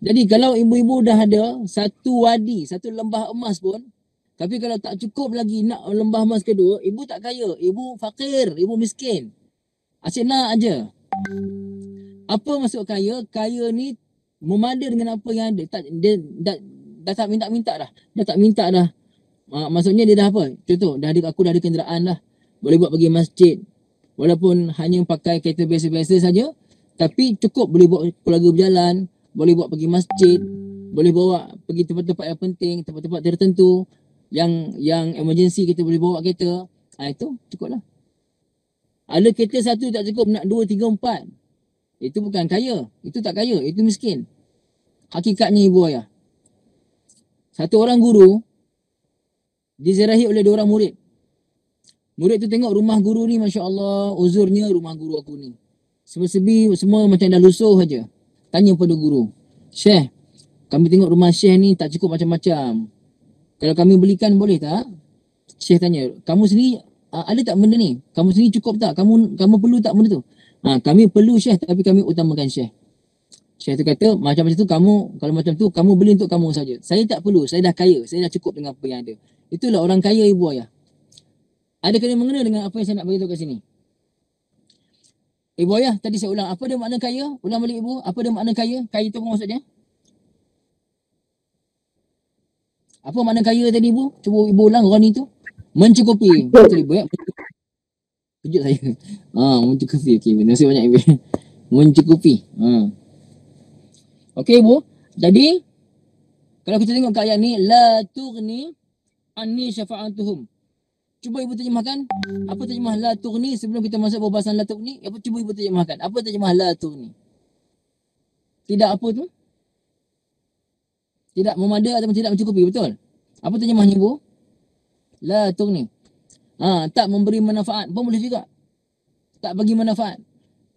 Jadi kalau ibu-ibu dah ada satu wadi, satu lembah emas pun, tapi kalau tak cukup lagi nak lembah emas kedua, ibu tak kaya. Ibu fakir, ibu miskin. Asyik nak aja. Apa maksud kaya? Kaya ni memada dengan apa yang ada. Dia dah tak minta-minta dah. Maksudnya dia dah apa? Contoh, aku dah ada kenderaan dah. Boleh buat pergi masjid. Walaupun hanya pakai kereta biasa-biasa saja, tapi cukup boleh buat keluarga berjalan, boleh buat pergi masjid, boleh bawa pergi tempat-tempat yang penting, tempat-tempat tertentu, yang emergency kita boleh bawa kereta. Itu cukup lah. Ada kereta satu tak cukup, nak 2, 3, 4. Itu bukan kaya. Itu tak kaya. Itu miskin. Hakikatnya ibu ayah. Satu orang guru diziarahi oleh 2 orang murid. Murid tu tengok rumah guru ni, Masya Allah, uzurnya rumah guru aku ni. Semua macam dah lusuh saja. Tanya pada guru, Syekh, kami tengok rumah Syekh ni tak cukup macam-macam. Kalau kami belikan boleh tak? Syekh tanya, kamu sendiri ada tak benda ni? Kamu sendiri cukup tak? Kamu perlu tak benda tu? Kami perlu Syekh, tapi kami utamakan Syekh. Syekh tu kata, macam tu kamu, kalau macam tu kamu beli untuk kamu saja. Saya tak perlu, saya dah kaya, saya dah cukup dengan apa yang ada. Itulah orang kaya ibu ayah. Ada kena mengena dengan apa yang saya nak beritahu kat sini. Ibu ayah, tadi saya ulang, apa dia makna kaya? Ulang balik ibu, apa dia makna kaya? Kaya tu apa maksudnya? Apa makna kaya tadi ibu? Cuba ibu ulang ghani tu. Mencukupi. Betul ibu ya? Kejut saya. Mencukupi. Okey, terima kasih banyak ibu. Mencukupi. Okey ibu. Jadi kalau kita tengok kat ayat ni, la tughni anni syafa'atuhum. Cuba ibu terjemahkan. Apa terjemah la tughni sebelum kita masuk perbahasan la tughni? Cuba ibu terjemahkan. Apa terjemah la tughni? Tidak apa tu? Tidak memada atau tidak mencukupi, betul? Apa terjemahnya ibu? La tughni. Tak memberi manfaat pun boleh juga. Tak bagi manfaat.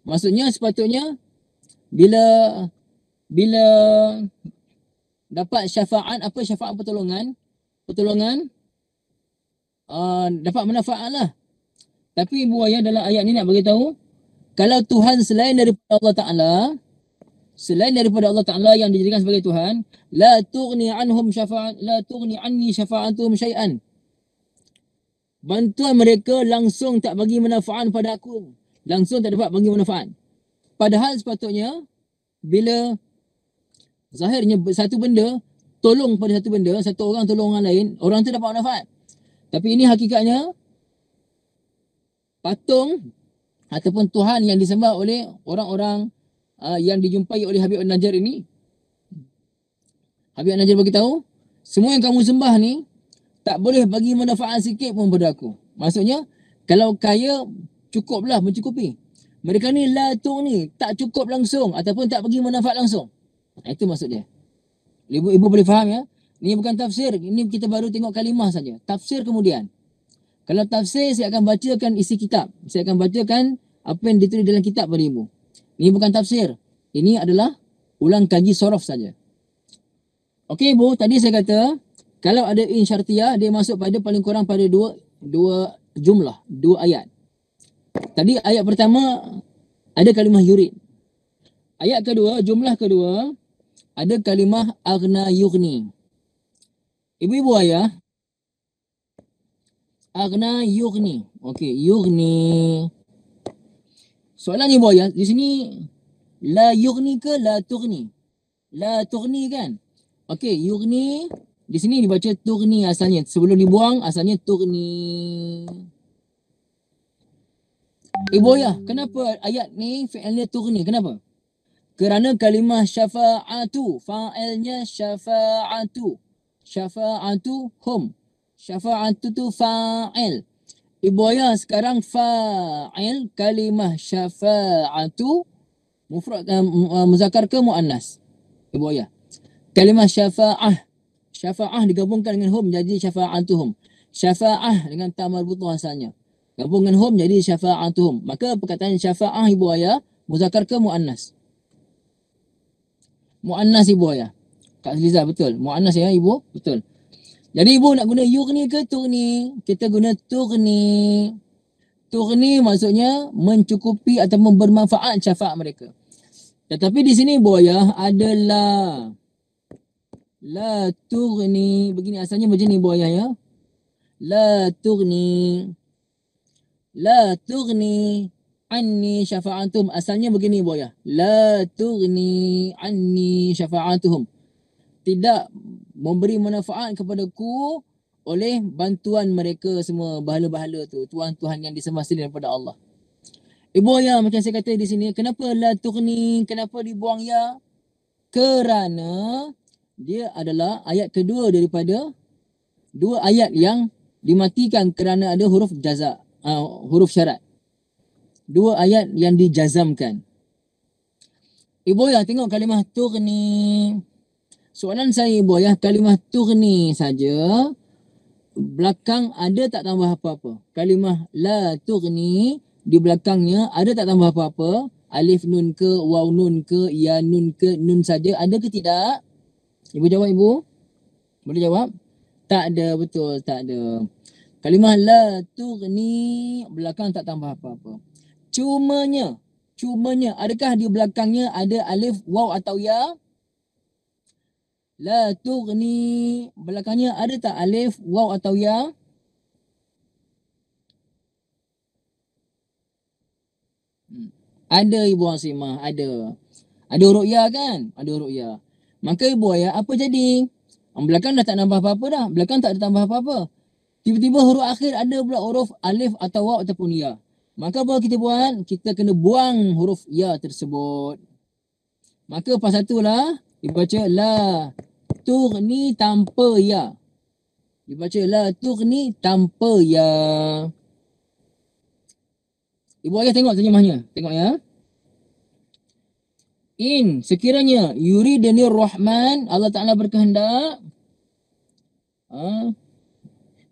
Maksudnya sepatutnya bila dapat syafaat, apa syafaat pertolongan? Pertolongan dapat manfaat lah. Tapi Ibu Ayah dalam ayat ni nak bagi tahu, kalau Tuhan selain daripada Allah Ta'ala, selain daripada Allah Ta'ala yang dijadikan sebagai Tuhan, la tughni anni syafa'atuhum syai'an. Bantuan mereka langsung tak bagi manfaat pada aku. Langsung tak dapat bagi manfaat. Padahal sepatutnya, bila zahirnya satu benda, tolong pada satu benda, satu orang tolong orang lain, orang tu dapat manfaat. Tapi ini hakikatnya, patung ataupun Tuhan yang disembah oleh orang-orang yang dijumpai oleh Habib An-Najjar ini. Habib An-Najjar beritahu, semua yang kamu sembah ni tak boleh bagi manfaat sikit pun pada aku. Maksudnya, kalau kaya cukuplah, mencukupi. Mereka ni la tughni, tak cukup langsung ataupun tak bagi manfaat langsung. Itu maksud dia. Ibu boleh faham ya? Ini bukan tafsir, ini kita baru tengok kalimah saja. Tafsir kemudian. Kalau tafsir, saya akan bacakan isi kitab. Saya akan bacakan apa yang ditulis dalam kitab pada ibu. Ini bukan tafsir. Ini adalah ulang kaji sorof saja. Okey ibu, tadi saya kata, kalau ada in syartiyah, dia masuk pada paling kurang pada dua jumlah, dua ayat. Tadi ayat pertama, ada kalimah yurid. Ayat kedua, jumlah kedua, ada kalimah aghna yughni. Ibu-ibu ayah, aghna yughni. Okey, yughni. Soalan ibu ayah, di sini la yughni ke la tughni? La tughni kan? Okey, yughni di sini dibaca tughni asalnya. Sebelum dibuang asalnya tughni. Ibu ayah, kenapa ayat ni fi'ilnya tughni? Kenapa? Kerana kalimah syafa'atu, fa'ilnya syafa'atu. Syafa'atu hum. Syafa'atu tu fa'il. Ibu ayah sekarang fa'il kalimah syafa'atu mufrad muzakkar ke muannas? Ibu ayah. Kalimah syafa'ah. Syafa'ah digabungkan dengan hum jadi syafa'atuhum. Syafa'ah dengan ta marbutah asalnya. Gabung dengan hum jadi syafa'atuhum. Maka perkataan syafa'ah ibu ayah muzakkar ke muannas? Muannas ibu ayah. Kak Liza betul. Muannas ya ibu? Betul. Jadi ibu nak guna yughni ke tughni? Kita guna tughni. Tughni maksudnya mencukupi atau bermanfaat syafaat mereka. Tetapi di sini ibu ayah adalah la tughni. Begini asalnya macam ni ibu ayah ya. La tughni. La tughni anni syafa'atum. Asalnya begini ibu ayah. La tughni anni syafa'atuhum. Tidak memberi manfaat kepadaku oleh bantuan mereka semua bahala-bahala tu, tuhan-tuhan yang disembah selain daripada Allah. Ibu ayah macam saya kata di sini, kenapa la tughni, kenapa dibuang ya? Kerana dia adalah ayat kedua daripada dua ayat yang dimatikan kerana ada huruf jaza, huruf syarat. Dua ayat yang dijazamkan. Ibu ayah tengok kalimah tughni. Soalan saya ibu ayah, kalimah tughni saja belakang ada tak tambah apa-apa? Kalimah la tughni di belakangnya ada tak tambah apa-apa? Alif nun ke, waw nun ke, ya nun ke, nun saja ada ke tidak? Ibu jawab ibu. Boleh jawab? Tak ada, betul, tak ada. Kalimah la tughni belakang tak tambah apa-apa. Cumanya adakah di belakangnya ada alif, waw atau ya? La tughni belakangnya ada tak alif, waw atau ya? Ada ibu Asimah, ada. Ada huruf ya kan? Ada huruf ya. Maka ibu ayah apa jadi? Belakang dah tak nambah apa-apa dah. Belakang tak ada tambah apa-apa. Tiba-tiba huruf akhir ada pula huruf alif atau waw ataupun ya. Maka apa kita buat? Kita kena buang huruf ya tersebut. Maka pas satulah dibaca la tughni tanpa ya. Dibaca la tughni tanpa ya. Ibu ayah tengok terjemahnya. Tengok ya. In sekiranya yuridani rahman, Allah Ta'ala berkehendak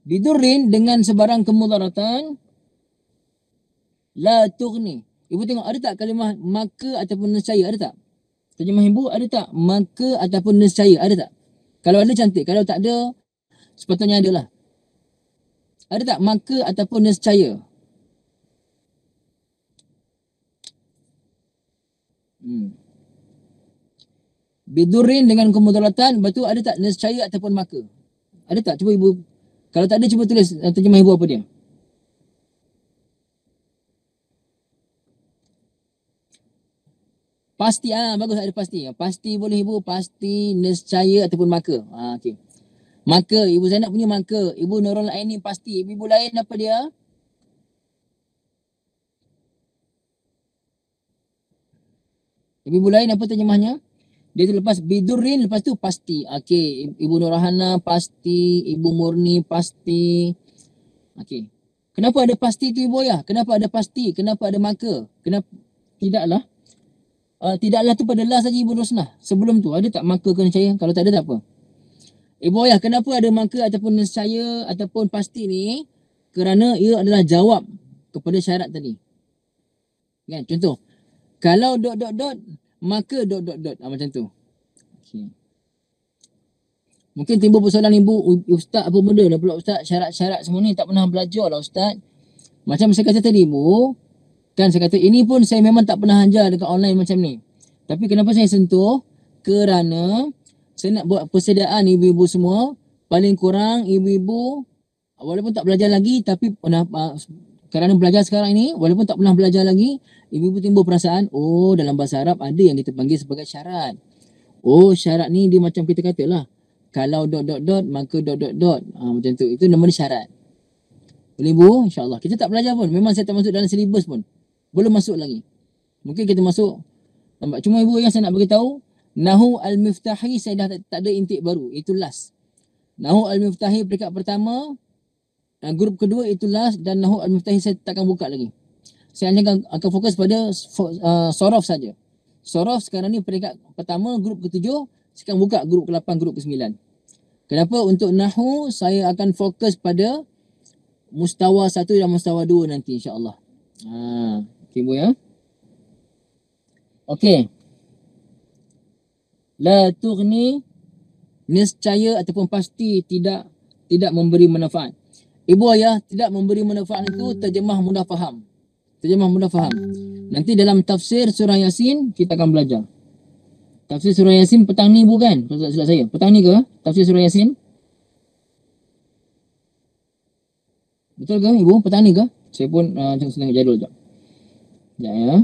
bidurrin dengan sebarang kemudaratan, la tughni. Ibu tengok ada tak kalimah maka ataupun nescaya, ada tak? Terjemah ibu ada tak? Maka ataupun nescaya, ada tak? Kalau ada cantik, kalau tak ada sepatutnya ada lah. Ada tak maka ataupun nescaya? Bidurin dengan kemudaratan, lepas tu ada tak nescaya ataupun maka? Ada tak? Cuba ibu, kalau tak ada cuba tulis terjemah ibu apa dia. Pasti, bagus ada pasti. Pasti boleh ibu, pasti, nescaya ataupun maka. Okey. Maka, ibu Zainab punya maka. Ibu Nurul Aini pasti. Ibu lain apa dia? Ibu lain apa terjemahnya? Dia tu lepas bidurin, lepas tu pasti. Okey, Ibu Nurhana pasti, Ibu Murni pasti. Okey. Kenapa ada pasti tu ibu ya? Kenapa ada pasti? Kenapa ada maka? Kenapa tidaklah? Tidaklah tu pada lah saja Ibu Rosnah. Sebelum tu ada tak maka ke nescaya? Kalau tak ada tak apa. Ibu ayah, kenapa ada maka ataupun nescaya ataupun pasti ni? Kerana ia adalah jawab kepada syarat tadi. Kan? Contoh, kalau dot dot dot, maka dot dot dot. Macam tu. Okay. Mungkin timbul persoalan ibu, ustaz apa benda dah pula ustaz, syarat-syarat semua ni tak pernah belajar lah ustaz. Macam saya kata tadi ibu, kan saya kata ini pun saya memang tak pernah ajar dekat online macam ni. Tapi kenapa saya sentuh? Kerana saya nak buat persediaan ibu-ibu semua, paling kurang ibu-ibu walaupun tak belajar lagi tapi kerana belajar sekarang ini, walaupun tak pernah belajar lagi, ibu-ibu timbul perasaan, oh dalam bahasa Arab ada yang kita panggil sebagai syarat. Oh syarat ni dia macam kita katalah, kalau dot dot dot maka dot dot dot. Macam tu. Itu nama dia syarat. Boleh bu? InsyaAllah. Kita tak belajar pun. Memang saya tak masuk dalam silibus pun. Belum masuk lagi. Mungkin kita masuk. Nampak? Cuma ibu yang saya nak beritahu, Nahu Al-Miftahi saya dah tak ada intik baru. Itu last. Nahu Al-Miftahi peringkat pertama, grup kedua itu last, dan Nahu Al-Miftahi saya takkan buka lagi. Saya hanya akan fokus pada Sorof saja. Sorof sekarang ni peringkat pertama, grup ketujuh, saya akan buka grup ke-8, grup ke-9. Kenapa? Untuk Nahu, saya akan fokus pada mustawa 1 dan mustawa 2 nanti insyaAllah. Okay bu ya. Okay. La tughni, niscaya ataupun pasti tidak memberi manfaat. Ibu ayah, tidak memberi manfaat itu terjemah mudah faham. Terjemah mudah faham. Nanti dalam tafsir surah Yasin kita akan belajar. Tafsir surah Yasin petang ni bukan? Kalau tak silap saya. Petang ni ke? Tafsir surah Yasin? Betul ke ibu? Petang ni ke? Saya pun sedang jadual sekejap. Sekejap ya.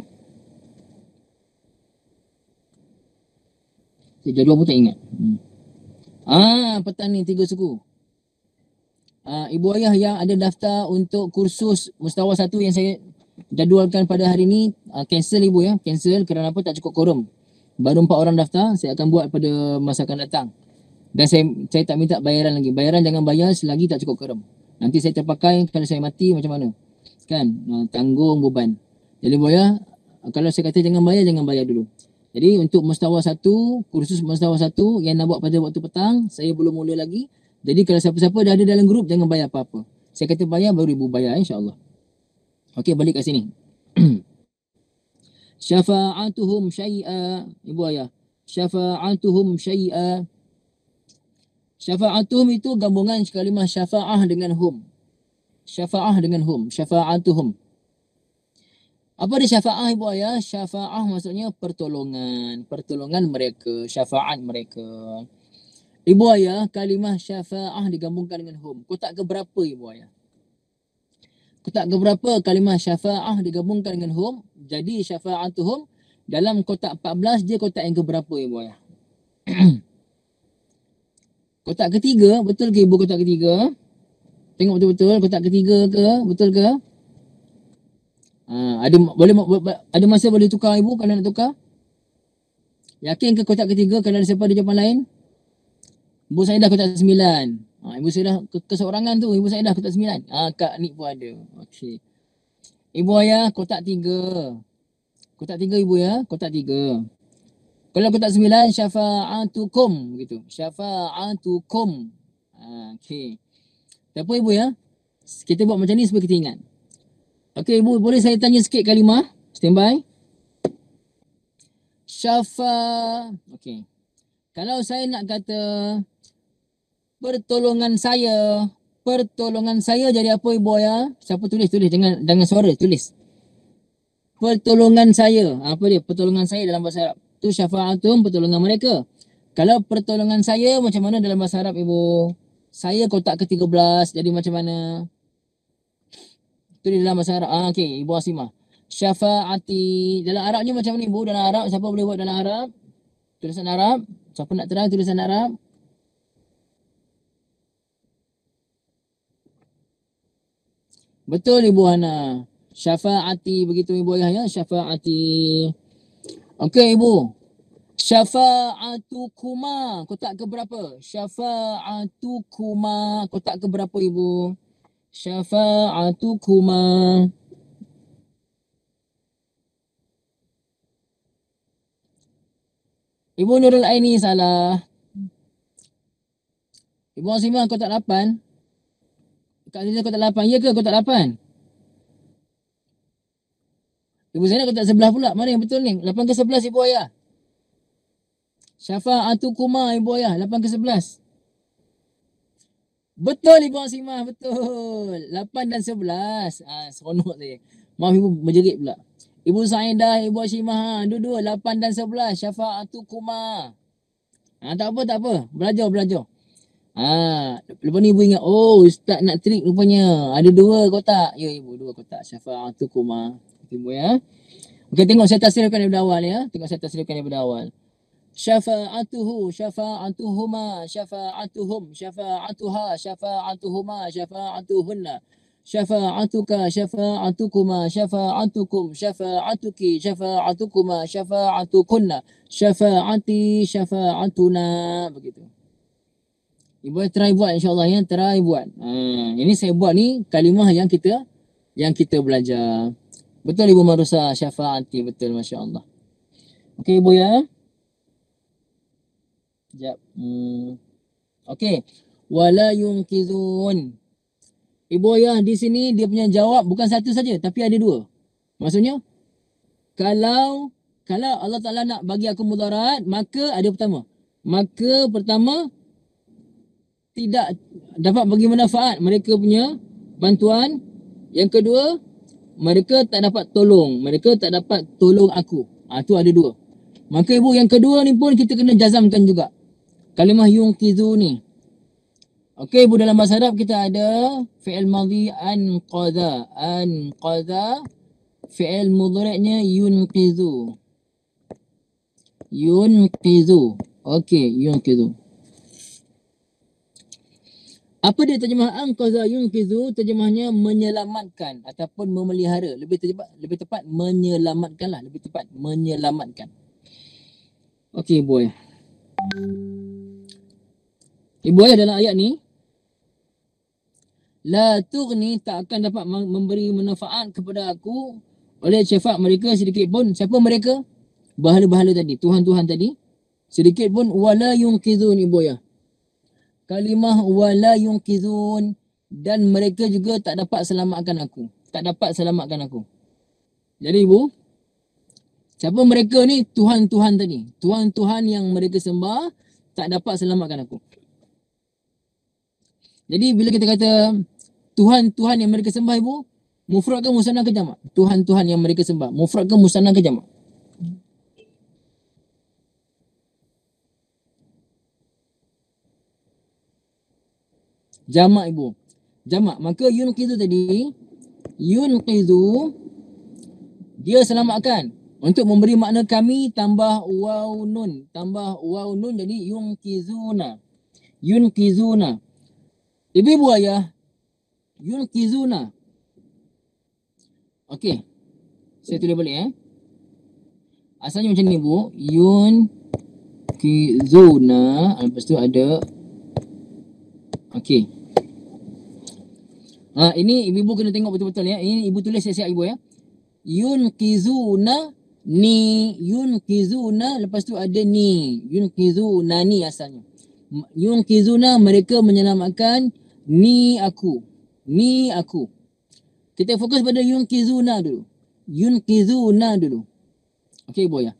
Saya jadual pun tak ingat. Petang ni 3 suku. Ibu ayah yang ada daftar untuk kursus mustawa 1 yang saya jadualkan pada hari ni, cancel ibu ya. Cancel kerana apa? Tak cukup quorum. Baru 4 orang daftar, saya akan buat pada masa akan datang. Dan saya tak minta bayaran lagi. Bayaran jangan bayar selagi tak cukup quorum. Nanti saya terpakai kalau saya mati macam mana? Kan? Tanggung beban. Jadi boya, kalau saya kata jangan bayar dulu. Jadi untuk mustawa 1, kursus mustawa 1 yang nak buat pada waktu petang, saya belum mula lagi. Jadi kalau siapa-siapa dah ada dalam grup, jangan bayar apa-apa. Saya kata bayar, baru ibu bayar insyaAllah. Okey, balik kat sini. Syafa'atuhum syai'a. Ibu ayah. Syafa'atuhum syai'a. Syafa'atuhum itu gabungan kalimah syafa'ah dengan hum. Syafa'ah dengan hum. Syafa'atuhum. Apa dia syafa'ah ibu ayah? Syafa'ah maksudnya pertolongan. Pertolongan mereka. Syafa'at mereka. Ibu ayah, kalimah syafa'ah digabungkan dengan hum. Kotak ke berapa ibu ayah? Kotak ke berapa kalimah syafa'ah digabungkan dengan hum? Jadi syafa'atuhum dalam kotak 14 dia kotak yang ke berapa ibu ayah? Kotak ketiga, betul ke ibu kotak ketiga? Tengok betul-betul kotak ketiga ke? Betul ke? Ada masa boleh tukar ibu kalau nak tukar? Yakin ke kotak ketiga kalau ada siapa ada jawapan lain? Ibu saya dah kotak 9. Ibu saya dah keseorangan tu. Ibu saya dah kotak 9. Kak Nik pun ada. Okey. Ibu ayah kotak 3. Kotak 3 ibu ya. Kotak 3. Kalau kotak 9 syafa'atukum gitu. Syafa'atukum. Okey. Tak apa ibu ya. Kita buat macam ni supaya kita ingat. Okey ibu, boleh saya tanya sikit kalimah? Stand by. Okey. Kalau saya nak kata pertolongan saya jadi apa ibu ayah? Siapa tulis dengan suara tulis. Pertolongan saya. Apa dia? Pertolongan saya dalam bahasa Arab. Tu syafa'atum, pertolongan mereka. Kalau pertolongan saya macam mana dalam bahasa Arab ibu? Saya kotak ke-13 jadi macam mana? Itu di dalam bahasa Arab. Okey, Ibu Asimah. Syafa'ati. Dalam Arabnya macam mana ibu? Dalam Arab, siapa boleh buat dalam Arab? Tulisan Arab. Siapa nak try tulisan Arab? Betul Ibu Hana. Syafa'ati, begitu Ibu ayah ya. Syafa'ati. Okey Ibu. Syafa'atukuma. Kotak ke berapa? Syafa'atukuma. Kotak ke berapa Ibu? Syafa'atukuma. Ibu Nurul Aini salah. Ibu Asimah kotak 8. Kak Aziza kotak 8. Ya ke kotak 8? Ibu Zainab kotak 11 pula. Mana yang betul ni? 8 ke 11 Ibu ayah? Syafa'atukuma Ibu ayah. 8 ke 11. Betul Ibu Asimah. Betul. 8 dan 11. Seronok saya. Maaf Ibu menjerit pula. Ibu Saidah, Ibu Asimah. Dua-dua 8 dan 11. Syafa'atukuma. Tak apa. Belajar. Lepas ni ibu ingat, oh ustaz nak trik rupanya. Ada 2 kotak. Ya ibu, 2 kotak. Syafa'atukuma. Ibu ya. Okey, tengok saya tasrifkan daripada awal ya. Syafa'atuhu, syafa'atuhuma, syafa'atuhum, syafa'atuha, syafa'atuhuma, syafa'atuhunna, syafa'atuka, syafa'atukuma, syafa'atukum, syafa'atuki, syafa'atukuma, syafa'atukunna, syafa'ati, syafa'atuna. Begitu. Ibu try buat insyaAllah ya. Try buat. Ini saya buat ni kalimah yang kita belajar. Betul Ibu Marusa, syafa'ati. Betul, Masya Allah. Okey Ibu ya. Sekejap. Okey. Wala yunqizun. Ibu ayah di sini dia punya jawab bukan satu saja tapi ada 2. Maksudnya kalau Allah Ta'ala nak bagi aku mudarat, maka ada pertama. Maka pertama tidak dapat bagi manfaat mereka punya bantuan. Yang kedua, mereka tak dapat tolong. Mereka tak dapat tolong aku. Tu ada 2. Maka ibu yang kedua ni pun kita kena jazamkan juga. Kalimah yunqizu ni. Okey ibu, dalam bahasa Arab kita ada fi'il madhi anqadha. Anqadha. Fi'il mudhari'nya yunqizu. Okey, yunqizu. Apa dia terjemah anqadha yunqizu? Terjemahnya menyelamatkan ataupun memelihara. Lebih tepat menyelamatkanlah. Menyelamatkan. Okey ibu ya. Ibu ayah dalam ayat ni, la tughni, tak akan dapat memberi manfaat kepada aku oleh syafaat mereka sedikit pun. Siapa mereka? Bahala-bahala tadi, Tuhan-Tuhan tadi. Sedikit pun. Wala yunqizun ibu ayah. Kalimah wala yunqizun. Dan mereka juga tak dapat selamatkan aku. Jadi ibu, siapa mereka ni? Tuhan-Tuhan tadi. Tuhan-Tuhan yang mereka sembah tak dapat selamatkan aku. Jadi bila kita kata Tuhan-Tuhan yang mereka sembah ibu, mufrad ke musanna ke jamak? Tuhan-Tuhan yang mereka sembah, mufrad ke musanna ke jamak? Jamak ibu. Jamak. Maka yunqizu tadi, yunqizu dia selamatkan. Untuk memberi makna kami tambah waw nun. Jadi yunqizuna. Ibu ayah, yunqizuna. Okey. Saya tulis balik Asalnya macam ni ibu. Yunqizuna. Lepas tu ada. Okey. Ini ibu kena tengok betul-betul ya. Ini ibu tulis siap-siap ibu ya. Yunqizuna ni. Yunqizuna. Lepas tu ada ni. Yunqizuna ni asalnya. Yunqizuna, mereka menyelamatkan ni aku. Kita fokus pada yunqizuna dulu. Okey ibu ya.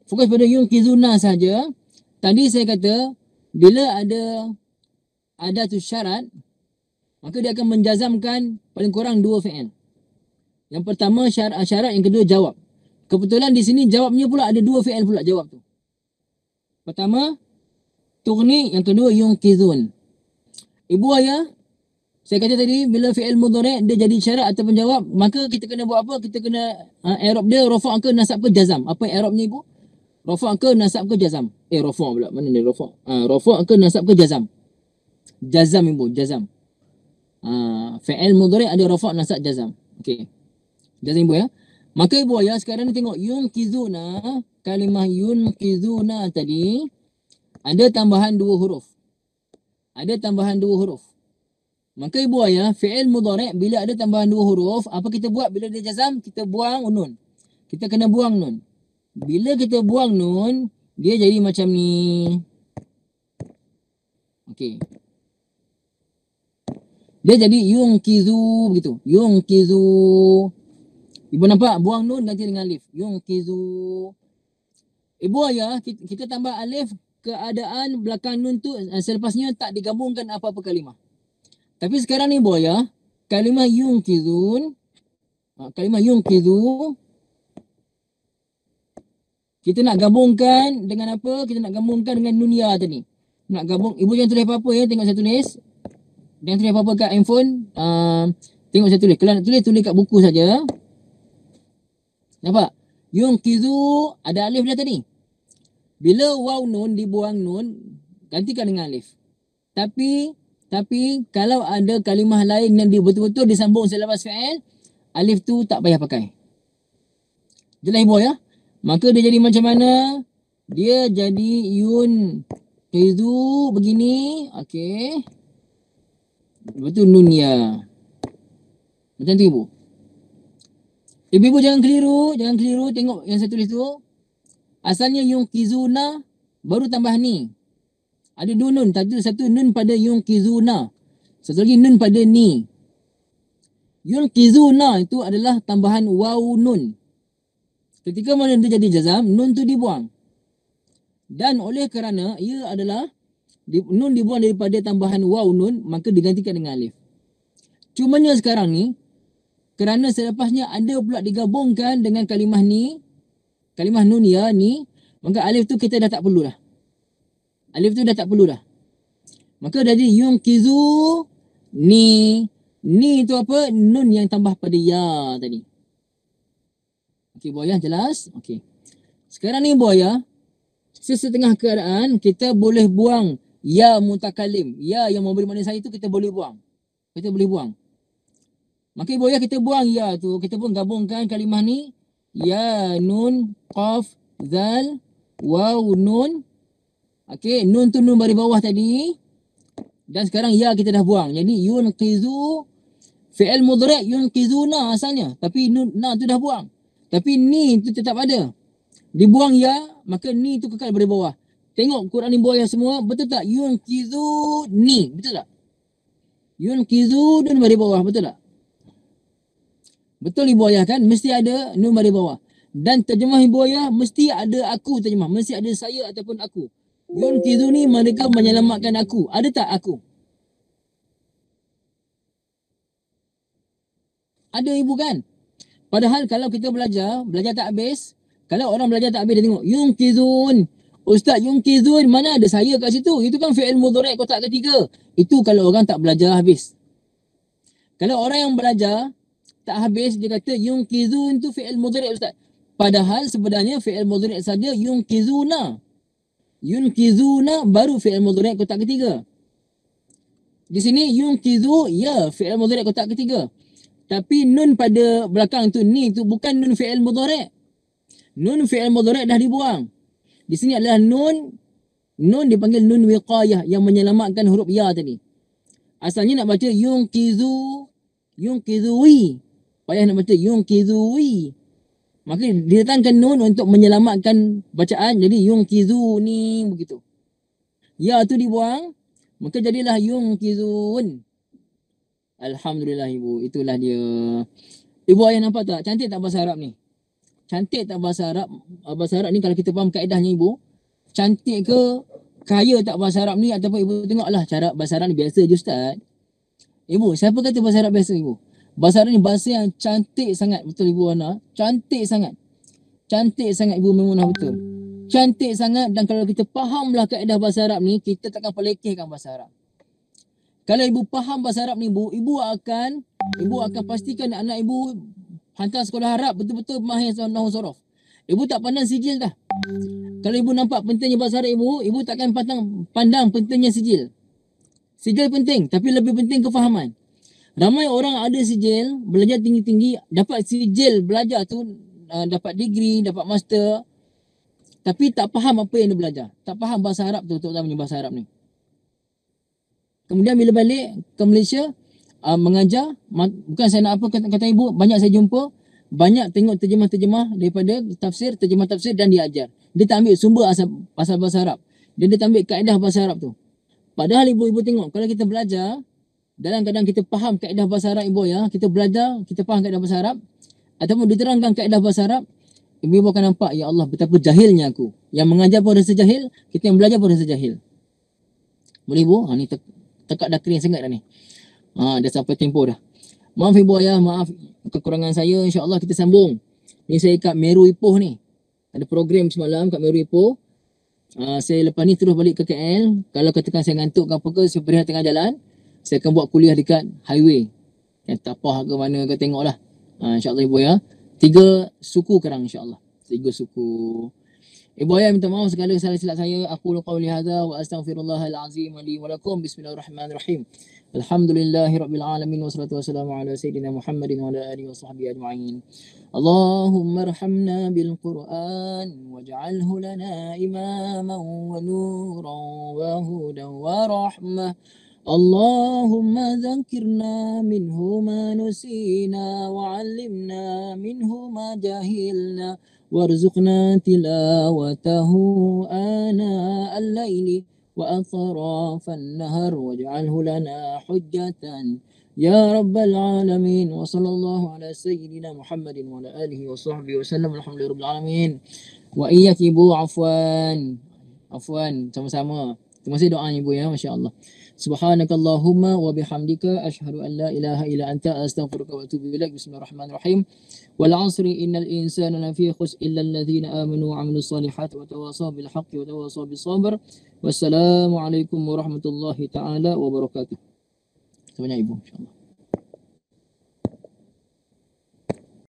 Fokus pada yunqizuna saja. tadi saya kata bila ada tu syarat, maka dia akan menjazamkan paling kurang 2 fi'il. Yang pertama syarat, yang kedua jawab. Kebetulan di sini jawabnya pula ada 2 fi'il pula jawab tu. Pertama tughni, yang kedua yunqidhun. Ibu ayah, saya kata tadi bila fi'il mudhari' dia jadi syarat ataupun jawab, maka kita kena buat apa? Kita kena i'rab dia rafa' ke nasab ke jazam. Apa i'rabnya ibu? Rafa' ke nasab ke jazam? Rafa' pula. Mana dia rafa'? Rafa' ke nasab ke jazam? Jazam ibu, jazam. Fi'il mudhari' ada rafa', nasab, jazam. Okey. Jazam ibu ya. Maka ibu ayah sekarang ni tengok yunqidhuna, kalimah yunqidhuna tadi ada tambahan 2 huruf. Ada tambahan 2 huruf. Maka ibu ayah, fi'il mudhari' bila ada tambahan 2 huruf, apa kita buat bila dia jazam? Kita buang nun. Kita kena buang nun. Bila kita buang nun, dia jadi macam ni. Okey. Dia jadi yunqidhu begitu. Yunqidhu. Ibu nampak? Buang nun ganti dengan alif. Yunqidhu. Ibu ayah, kita tambah alif, keadaan belakang nun tu selepasnya tak digabungkan apa-apa kalimah. Tapi sekarang ni ibu ayah, kalimah yunqidhun, kalimah yunqidhu, kita nak gabungkan dengan apa? Kita nak gabungkan dengan nun ya tadi. Nak gabung, ibu jangan tulis apa-apa ya, tengok saya tulis. Jangan tulis apa-apa kat handphone. Tengok saya tulis. Kalau nak tulis kat buku saja. Nampak? Yunqidhu ada alif dah tadi. Bila waw nun dibuang nun, gantikan dengan alif. Tapi kalau ada kalimah lain yang betul-betul disambung selepas fi'il, alif tu tak payah pakai. Jelas ibu ya? Maka dia jadi macam mana? Dia jadi yunqidhu begini. Okey. Betul nun ya. Macam tu ibu. Ibu jangan keliru, tengok yang saya tulis tu. Asalnya yunqizuna, baru tambah ni. Ada 2 nun, satu nun pada yunqizuna. Satu lagi nun pada ni. Yunqizuna itu adalah tambahan waw nun. Ketika mana dia jadi jazam, nun tu dibuang. Dan oleh kerana ia adalah nun dibuang daripada tambahan waw nun, maka digantikan dengan alif. Cumanya sekarang ni, kerana selepasnya ada pula digabungkan dengan kalimah ni, kalimah nun ya ni, maka alif tu kita dah tak perlu dah. Alif tu dah tak perlu dah. Maka jadi yunqidhu ni. Ni tu apa? Nun yang tambah pada ya tadi. Okey bu ayah, jelas? Okey. Sekarang ni bu ayah, sesetengah keadaan kita boleh buang ya mutakalim. Ya yang memberi makna saya tu kita boleh buang. Kita boleh buang. Maka ibu ayah kita buang ya tu. Kita pun gabungkan kalimah ni. Ya, nun, qaf, zal, waw, nun. Okey, nun tu nun baris bawah tadi. Dan sekarang ya kita dah buang. Jadi yunqidhu, fi'il mudhari' yunqidhuna asalnya. Tapi nun na tu dah buang. Tapi ni tu tetap ada. Dibuang ya, maka ni tu kekal baris bawah. Tengok Quran ibu ayah semua, betul tak? Yunqidhu ni, betul tak? Yunqidhu nun baris bawah, betul tak? Betul ibu ayah kan? Mesti ada nun baris bawah. Dan terjemah ibu ayah mesti ada aku terjemah. Mesti ada saya ataupun aku. Yunqidhu ni mereka menyelamatkan aku. Ada tak aku? Ada ibu kan? Padahal kalau kita belajar tak habis. Kalau orang belajar tak habis dia tengok. Yunqidhun. Ustaz yunqidhun, mana ada saya kat situ? Itu kan fi'il mudhari' kotak ketiga. Itu kalau orang tak belajar habis. Kalau orang yang belajar tak habis, dia kata yunqidhun tu fi'il mudhari' ustaz. Padahal sebenarnya fi'il mudhari' saja yunqidhuna. Yunqidhuna baru fi'il mudhari' kotak ketiga. Di sini yunqidhu ya fi'il mudhari' kotak ketiga. Tapi nun pada belakang tu ni tu bukan nun fi'il mudhari'. Nun fi'il mudhari' dah dibuang. Di sini adalah nun dipanggil nun wiqayah yang menyelamatkan huruf ya tadi. Asalnya nak baca yunqidhui. Payah nak baca yunqidhui. Maka didatangkan nun untuk menyelamatkan bacaan. Jadi yunqidhuni begitu. Ya tu dibuang. Maka jadilah yunqidhun. Alhamdulillah ibu. Itulah dia. Ibu ayah nampak tak? Cantik tak bahasa Arab ni? Cantik tak bahasa Arab? Bahasa Arab ni kalau kita faham kaedahnya ibu. Cantik ke kaya tak bahasa Arab ni, ataupun ibu tengoklah cara bahasa Arab ni biasa je Ustaz. Ibu, siapa kata bahasa Arab biasa ibu? Bahasa Arab ni bahasa yang cantik sangat, betul Ibu Ana? Cantik sangat. Cantik sangat Ibu Maimunah, betul. Cantik sangat, dan kalau kita fahamlah kaedah bahasa Arab ni, kita takkan pelekehkan bahasa Arab. Kalau ibu faham bahasa Arab ni ibu akan pastikan anak ibu hantar sekolah Arab betul-betul mahir nahwu sorof. Ibu tak pandang sijil dah. Kalau ibu nampak pentingnya bahasa Arab ibu takkan pandang pentingnya sijil. Sijil penting, tapi lebih penting kefahaman. Ramai orang ada sijil, belajar tinggi-tinggi, dapat sijil belajar tu, dapat degree, dapat master, tapi tak faham apa yang dia belajar. Tak faham bahasa Arab tu, terutamanya bahasa Arab ni. Kemudian bila balik ke Malaysia, mengajar, bukan saya nak apa kata ibu, banyak saya jumpa, banyak tengok terjemah-terjemah daripada tafsir, terjemah tafsir, dan dia ajar. Dia tak ambil sumber asal bahasa Arab. Dia tak ambil kaedah bahasa Arab tu. Padahal ibu-ibu tengok, kalau kita belajar, dalam keadaan kita faham kaedah bahasa Arab ibu ya, kita belajar, kita faham kaedah bahasa Arab, ataupun diterangkan kaedah bahasa Arab, ibu akan nampak, ya Allah, betapa jahilnya aku. Yang mengajar pun rasa jahil, kita yang belajar pun rasa jahil. Boleh ibu? Ni tekak dah kering sangat dah ni. Dah sampai tempoh dah. Maaf ibu ayah, maaf kekurangan saya. InsyaAllah kita sambung. Ni saya kat Meru Ipoh ni. Ada program semalam kat Meru Ipoh. Saya lepas ni terus balik ke KL. Kalau katakan saya ngantuk ke apa ke, saya berehat tengah jalan, saya akan buat kuliah dekat highway. Tapah ke mana ke, tengoklah. InsyaAllah ibu ya. 3 suku kerang insyaAllah. 3 suku. Ibu ayah minta maaf segala salah silap saya. Aku qauli hadza wa astaghfirullahal azim li wa lakum. Bismillahirrahmanirrahim. Alhamdulillahirabbil alamin wassalatu wassalamu ala sayyidina Muhammadin wa ala alihi washabbihi ajma'in. Allahumma arhamna bil Qur'an waj'alhu lana imaman wa nuran wa hudan wa rahmah. Allahumma dhakkirna minhu ma nusina wa 'allimna minhu ma jahilna warzuqna tilawatahu ana al-laili wa atrafan nahar waj'alhu lana hujjatan ya rabbal alamin. Wa sallallahu ala sayyidina Muhammadin wa ala alihi wa sahbihi wa sallam. Alhamdulillah rabbil alamin. Wa iyyak ibu, afwan sama-sama. Terima kasih doanya ibu ya, masya-Allah. Subhanakallahumma wa bihamdika asyhadu an la ilaha illa anta astaghfiruka wa atubu ilaik. Bismillahirrahmanirrahim. Wal 'asri innal insana lafi khusr illa alladhina amanu wa 'amilus solihati wa tawasaw bil haqqi wa tawasaw bis sabr. Wassalamu alaikum warahmatullahi taala wabarakatuh. Semuanya ibu, insyaallah.